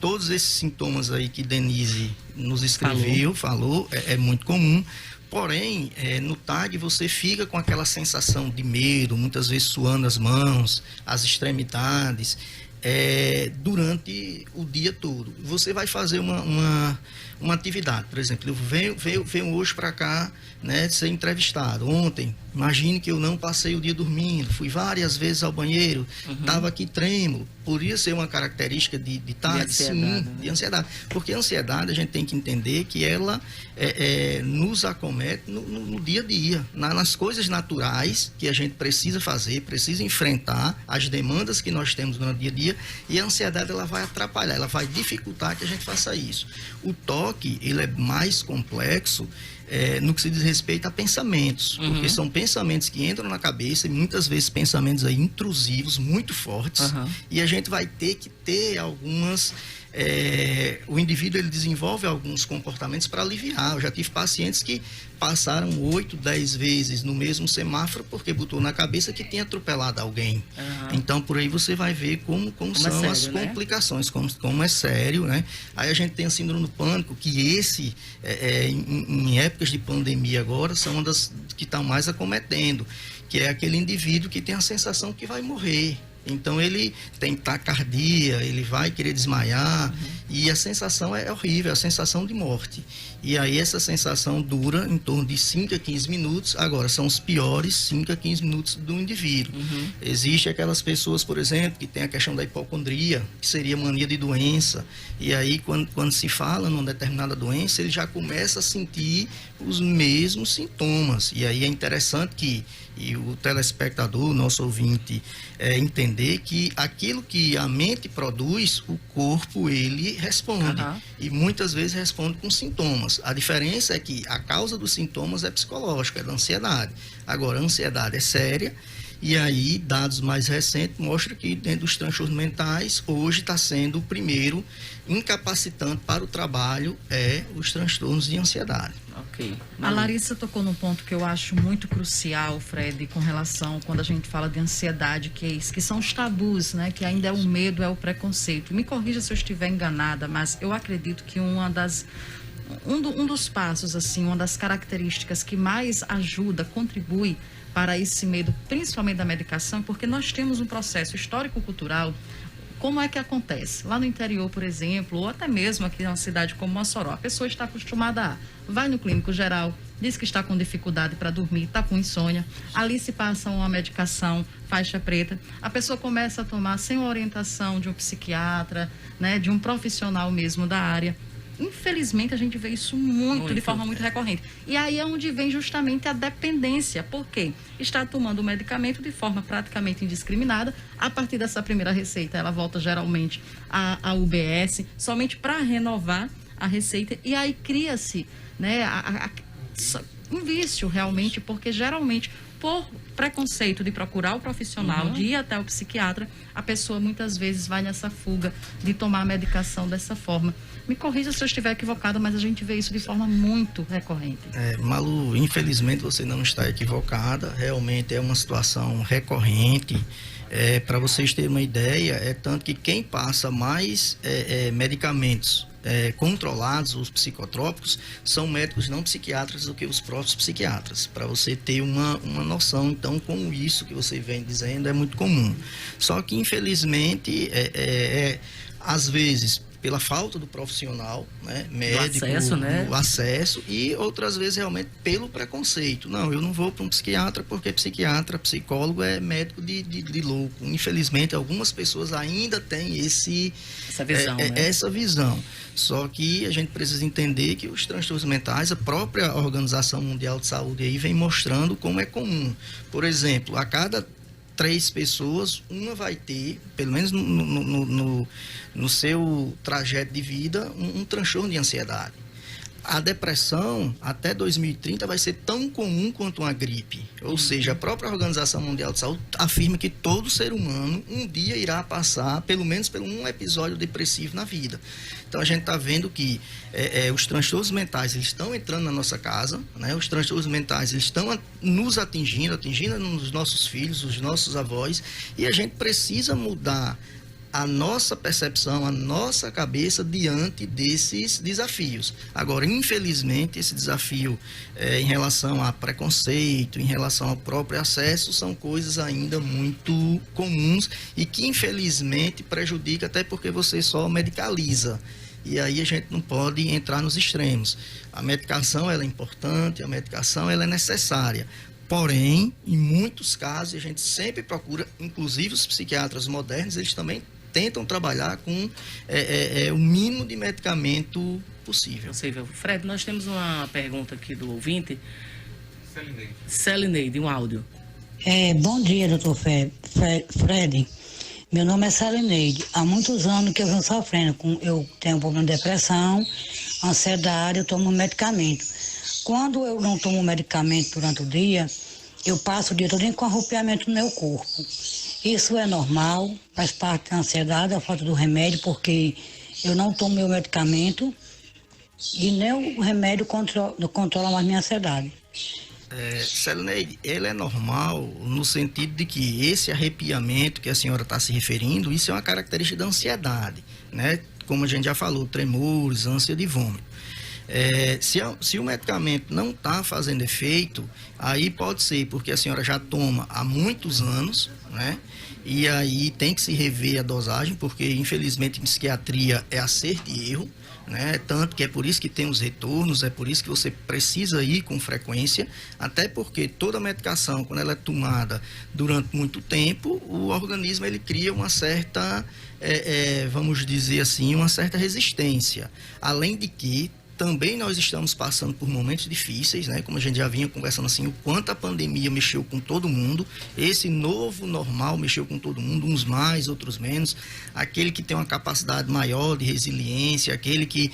[SPEAKER 19] todos esses sintomas aí que Denise nos escreveu, falou, é muito comum. Porém, no TAG você fica com aquela sensação de medo, muitas vezes suando as mãos, as extremidades, durante o dia todo. Você vai fazer uma atividade, por exemplo, eu venho hoje para cá, né, ser entrevistado. Ontem, imagine que eu não passei o dia dormindo, fui várias vezes ao banheiro, estava aqui trêmulo. Poderia ser uma característica de TAG, sim, de ansiedade. Porque a ansiedade, a gente tem que entender que ela nos acomete no dia a dia, nas coisas naturais que a gente precisa fazer, precisa enfrentar as demandas que nós temos no dia a dia, e a ansiedade ela vai atrapalhar, ela vai dificultar que a gente faça isso. O toque, ele é mais complexo no que se diz respeito a pensamentos, porque são pensamentos que entram na cabeça, e muitas vezes pensamentos aí intrusivos, muito fortes, e a gente vai ter que ter algumas... o indivíduo ele desenvolve alguns comportamentos para aliviar. Eu já tive pacientes que passaram 8, 10 vezes no mesmo semáforo porque botou na cabeça que tinha atropelado alguém. Então, por aí você vai ver como são sério, as complicações, como é sério, né? Aí a gente tem a síndrome do pânico, que em épocas de pandemia agora, são uma das que estão mais acometendo, que é aquele indivíduo que tem a sensação que vai morrer. Então ele tem taquicardia, ele vai querer desmaiar, e a sensação é horrível, a sensação de morte. E aí essa sensação dura em torno de 5 a 15 minutos, agora são os piores 5 a 15 minutos do indivíduo. Existem aquelas pessoas, por exemplo, que tem a questão da hipocondria, que seria mania de doença, e aí quando se fala numa determinada doença, ele já começa a sentir os mesmos sintomas. E aí é interessante que o telespectador, o nosso ouvinte, entender que aquilo que a mente produz, o corpo ele responde, e muitas vezes responde com sintomas. A diferença é que a causa dos sintomas é psicológica, é da ansiedade. Agora, a ansiedade é séria, e aí dados mais recentes mostram que dentro dos transtornos mentais, hoje está sendo o primeiro incapacitante para o trabalho os transtornos de ansiedade.
[SPEAKER 2] A Larissa tocou num ponto que eu acho muito crucial, Fred, com relação quando a gente fala de ansiedade, que são os tabus, né? Que ainda é o medo, é o preconceito. Me corrija se eu estiver enganada, mas eu acredito que um dos passos, assim, uma das características que mais ajuda, contribui para esse medo, principalmente da medicação, porque nós temos um processo histórico-cultural. Como é que acontece? Lá no interior, por exemplo, ou até mesmo aqui numa cidade como Mossoró, a pessoa está acostumada vai no clínico geral, diz que está com dificuldade para dormir, está com insônia, ali se passa uma medicação faixa preta, a pessoa começa a tomar sem orientação de um psiquiatra, né, de um profissional mesmo da área, Infelizmente, a gente vê isso muito, de forma muito recorrente. E aí é onde vem justamente a dependência. Por quê? Está tomando o medicamento de forma praticamente indiscriminada. A partir dessa primeira receita, ela volta geralmente à UBS, somente para renovar a receita. E aí cria-se, né, um vício realmente, porque geralmente, por preconceito de procurar o profissional, de ir até o psiquiatra, a pessoa muitas vezes vai nessa fuga de tomar a medicação dessa forma. Me corrija se eu estiver equivocada, mas a gente vê isso de forma muito recorrente.
[SPEAKER 19] Malu, infelizmente você não está equivocada, realmente é uma situação recorrente. Para vocês terem uma ideia, é tanto que quem passa mais medicamentos controlados, os psicotrópicos, são médicos não psiquiatras do que os próprios psiquiatras, para você ter uma noção. Então, com isso que você vem dizendo, é muito comum. Só que, infelizmente, às vezes, pela falta do profissional, né, médico, o acesso, e outras vezes realmente pelo preconceito. Não, eu não vou para um psiquiatra porque psiquiatra, psicólogo é médico de louco. Infelizmente, algumas pessoas ainda têm essa visão. Só que a gente precisa entender que os transtornos mentais, a própria Organização Mundial de Saúde aí vem mostrando como é comum. Por exemplo, a cada 3 pessoas, uma vai ter, pelo menos no seu trajeto de vida, um transtorno de ansiedade. A depressão, até 2030, vai ser tão comum quanto uma gripe. Ou seja, a própria Organização Mundial de Saúde afirma que todo ser humano um dia irá passar, pelo menos por um episódio depressivo na vida. Então, a gente está vendo que os transtornos mentais eles estão entrando na nossa casa, né? Os transtornos mentais eles estão nos atingindo os nossos filhos, os nossos avós, e a gente precisa mudar a nossa percepção, a nossa cabeça diante desses desafios. Agora, infelizmente, esse desafio em relação a preconceito, em relação ao próprio acesso, são coisas ainda muito comuns e que, infelizmente, prejudica até porque você só medicaliza. E aí a gente não pode entrar nos extremos. A medicação ela é importante, a medicação ela é necessária. Porém, em muitos casos, a gente sempre procura, inclusive os psiquiatras modernos, eles também tentam trabalhar com o mínimo de medicamento possível.
[SPEAKER 3] Fred, nós temos uma pergunta aqui do ouvinte. Celineide, um áudio.
[SPEAKER 20] Bom dia, doutor Fred. Meu nome é Celineide. Há muitos anos que eu venho sofrendo. Eu tenho um problema de depressão, ansiedade, eu tomo medicamento. Quando eu não tomo medicamento durante o dia, eu passo o dia todo com arrupiamento no meu corpo. Isso é normal, faz parte da ansiedade, a falta do remédio, porque eu não tomo meu medicamento e nem o remédio controla mais minha ansiedade.
[SPEAKER 19] Celineide, ele é normal no sentido de que esse arrepiamento que a senhora está se referindo, isso é uma característica da ansiedade, né? Como a gente já falou, tremores, ânsia de vômito. Se o medicamento não está fazendo efeito, aí pode ser porque a senhora já toma há muitos anos, né? E aí tem que se rever a dosagem, porque infelizmente em psiquiatria é acerto e erro, né? Tanto que é por isso que tem os retornos, é por isso que você precisa ir com frequência, até porque toda medicação, quando ela é tomada durante muito tempo, o organismo ele cria uma certa, vamos dizer assim, uma certa resistência. Além de que também nós estamos passando por momentos difíceis, né? Como a gente já vinha conversando assim, o quanto a pandemia mexeu com todo mundo, esse novo normal mexeu com todo mundo, uns mais, outros menos. Aquele que tem uma capacidade maior de resiliência, aquele que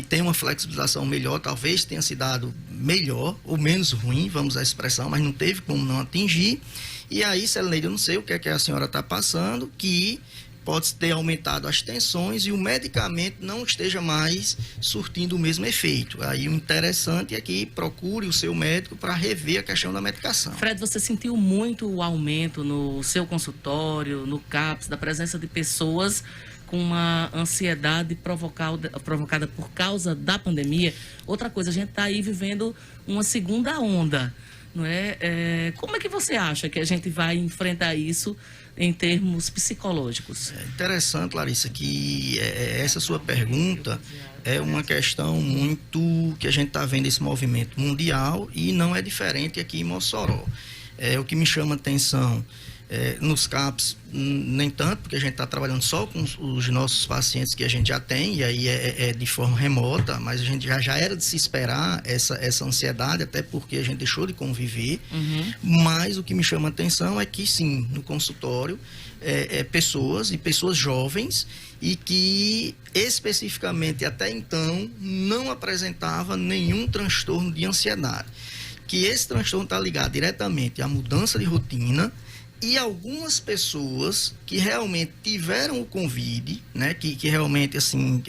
[SPEAKER 19] tem uma flexibilização melhor, talvez tenha se dado melhor ou menos ruim, vamos à expressão, mas não teve como não atingir. E aí, Celineide, eu não sei o que é que a senhora está passando, que pode ter aumentado as tensões e o medicamento não esteja mais surtindo o mesmo efeito. Aí o interessante é que procure o seu médico para rever a questão da medicação.
[SPEAKER 3] Fred, você sentiu muito o aumento no seu consultório, no CAPS, da presença de pessoas com uma ansiedade provocada por causa da pandemia? Outra coisa, a gente está aí vivendo uma segunda onda, não é? Como é que você acha que a gente vai enfrentar isso em termos psicológicos?
[SPEAKER 19] É interessante, Larissa, que essa sua pergunta é uma questão muito que a gente está vendo esse movimento mundial e não é diferente aqui em Mossoró. O que me chama a atenção Nos CAPs, nem tanto, porque a gente está trabalhando só com os nossos pacientes que a gente já tem, e aí é de forma remota, mas a gente já era de se esperar essa ansiedade, até porque a gente deixou de conviver. Mas o que me chama a atenção é que, sim, no consultório, pessoas jovens e que especificamente até então não apresentava nenhum transtorno de ansiedade. Que esse transtorno está ligado diretamente à mudança de rotina e algumas pessoas que realmente tiveram o Covid, né, que realmente assim,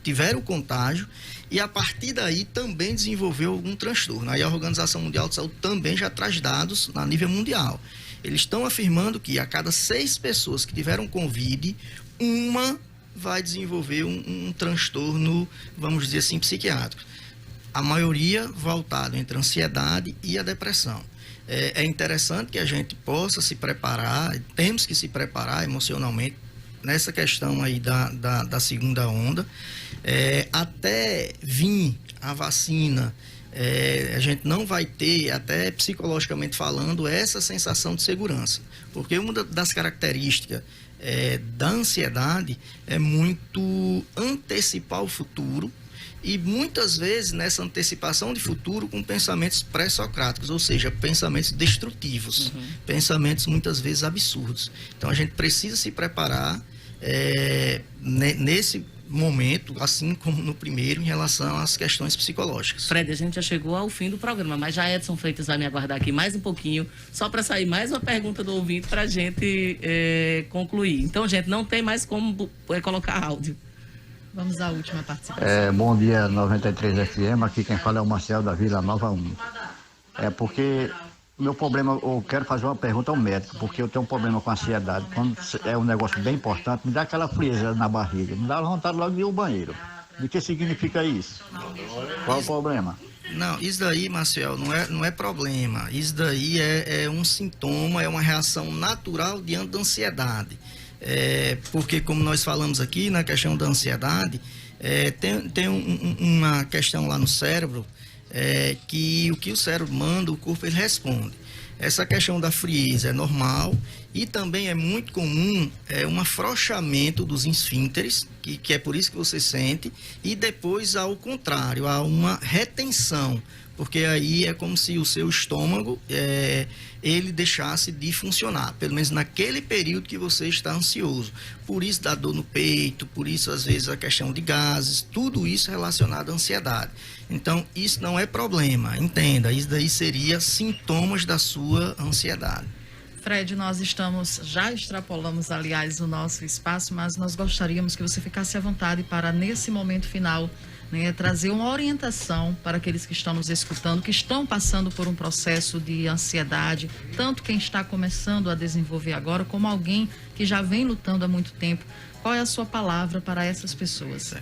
[SPEAKER 19] tiveram o contágio e a partir daí também desenvolveu algum transtorno. Aí a Organização Mundial de Saúde também já traz dados a nível mundial. Eles estão afirmando que a cada 6 pessoas que tiveram Covid, uma vai desenvolver um transtorno, vamos dizer assim, psiquiátrico. A maioria voltado entre a ansiedade e a depressão. É interessante que a gente possa se preparar, temos que se preparar emocionalmente nessa questão aí da segunda onda. Até vir a vacina, a gente não vai ter, até psicologicamente falando, essa sensação de segurança. Porque uma das características da ansiedade é muito antecipar o futuro e muitas vezes nessa antecipação de futuro com pensamentos pré-socráticos, ou seja, pensamentos destrutivos, pensamentos muitas vezes absurdos. Então a gente precisa se preparar nesse momento, assim como no primeiro, em relação às questões psicológicas.
[SPEAKER 3] Fred, a gente já chegou ao fim do programa, mas já Edson Freitas vai me aguardar aqui mais um pouquinho, só para sair mais uma pergunta do ouvinte para a gente concluir. Então, gente, não tem mais como colocar áudio.
[SPEAKER 2] Vamos à última participação.
[SPEAKER 21] Bom dia, 93 FM, aqui quem fala é o Marcel da Vila Nova 1. Porque meu problema, eu quero fazer uma pergunta ao médico, porque eu tenho um problema com ansiedade. Quando é um negócio bem importante, me dá aquela frieza na barriga, me dá vontade logo de ir ao banheiro. O que significa isso? Qual é o problema?
[SPEAKER 19] Não, isso daí, Marcel, não é problema. Isso daí é um sintoma, é uma reação natural diante da ansiedade. Porque, como nós falamos aqui na questão da ansiedade, tem uma questão lá no cérebro, que o que o cérebro manda, o corpo ele responde. Essa questão da frieza é normal e também é muito comum um afrouxamento dos esfínteres, que é por isso que você sente, e depois, ao contrário, há uma retenção, porque aí é como se o seu estômago ele deixasse de funcionar, pelo menos naquele período que você está ansioso. Por isso dá dor no peito, por isso às vezes a questão de gases, tudo isso relacionado à ansiedade. Então isso não é problema, entenda, isso daí seria sintomas da sua ansiedade.
[SPEAKER 2] Fred, nós já extrapolamos, aliás, o nosso espaço, mas nós gostaríamos que você ficasse à vontade para, nesse momento final, trazer uma orientação para aqueles que estão nos escutando, que estão passando por um processo de ansiedade, tanto quem está começando a desenvolver agora, como alguém que já vem lutando há muito tempo. Qual é a sua palavra para essas pessoas?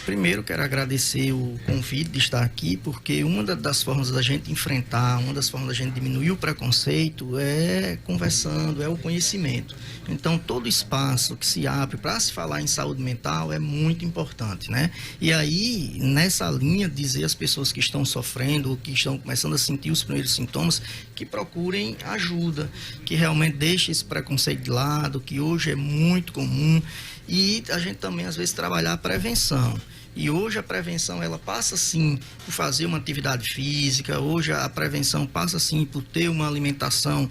[SPEAKER 19] Primeiro, quero agradecer o convite de estar aqui, porque uma das formas da gente enfrentar, uma das formas da gente diminuir o preconceito é conversando, é o conhecimento. Então, todo espaço que se abre para se falar em saúde mental é muito importante, né? E aí, nessa linha, dizer às pessoas que estão sofrendo ou que estão começando a sentir os primeiros sintomas, que procurem ajuda, que realmente deixem esse preconceito de lado, que hoje é muito comum. E a gente também, às vezes, trabalhar a prevenção. E hoje a prevenção, ela passa, sim, por fazer uma atividade física. Hoje a prevenção passa, sim, por ter uma alimentação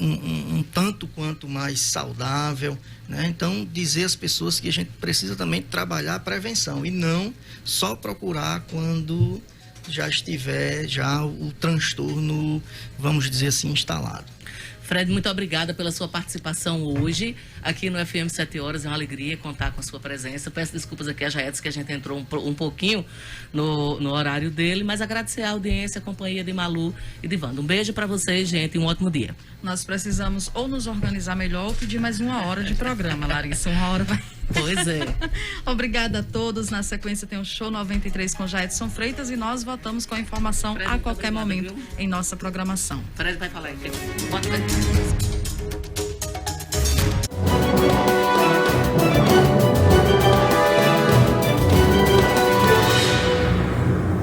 [SPEAKER 19] um tanto quanto mais saudável, né? Então, dizer às pessoas que a gente precisa também trabalhar a prevenção e não só procurar quando já estiver o transtorno, vamos dizer assim, instalado.
[SPEAKER 3] Fred, muito obrigada pela sua participação hoje aqui no FM 7 Horas. É uma alegria contar com a sua presença. Peço desculpas aqui a Jaedes, que a gente entrou um pouquinho no horário dele, mas agradecer a audiência, a companhia de Malu e de Wanda. Um beijo para vocês, gente, e um ótimo dia.
[SPEAKER 2] Nós precisamos ou nos organizar melhor ou pedir mais 1 hora de programa, Larissa. 1 hora vai...
[SPEAKER 3] Pois é.
[SPEAKER 2] Obrigada a todos. Na sequência tem o Show 93 com Jaedson Freitas e nós voltamos com a informação a qualquer momento em nossa programação.
[SPEAKER 3] Fred vai falar aqui. Boa tarde.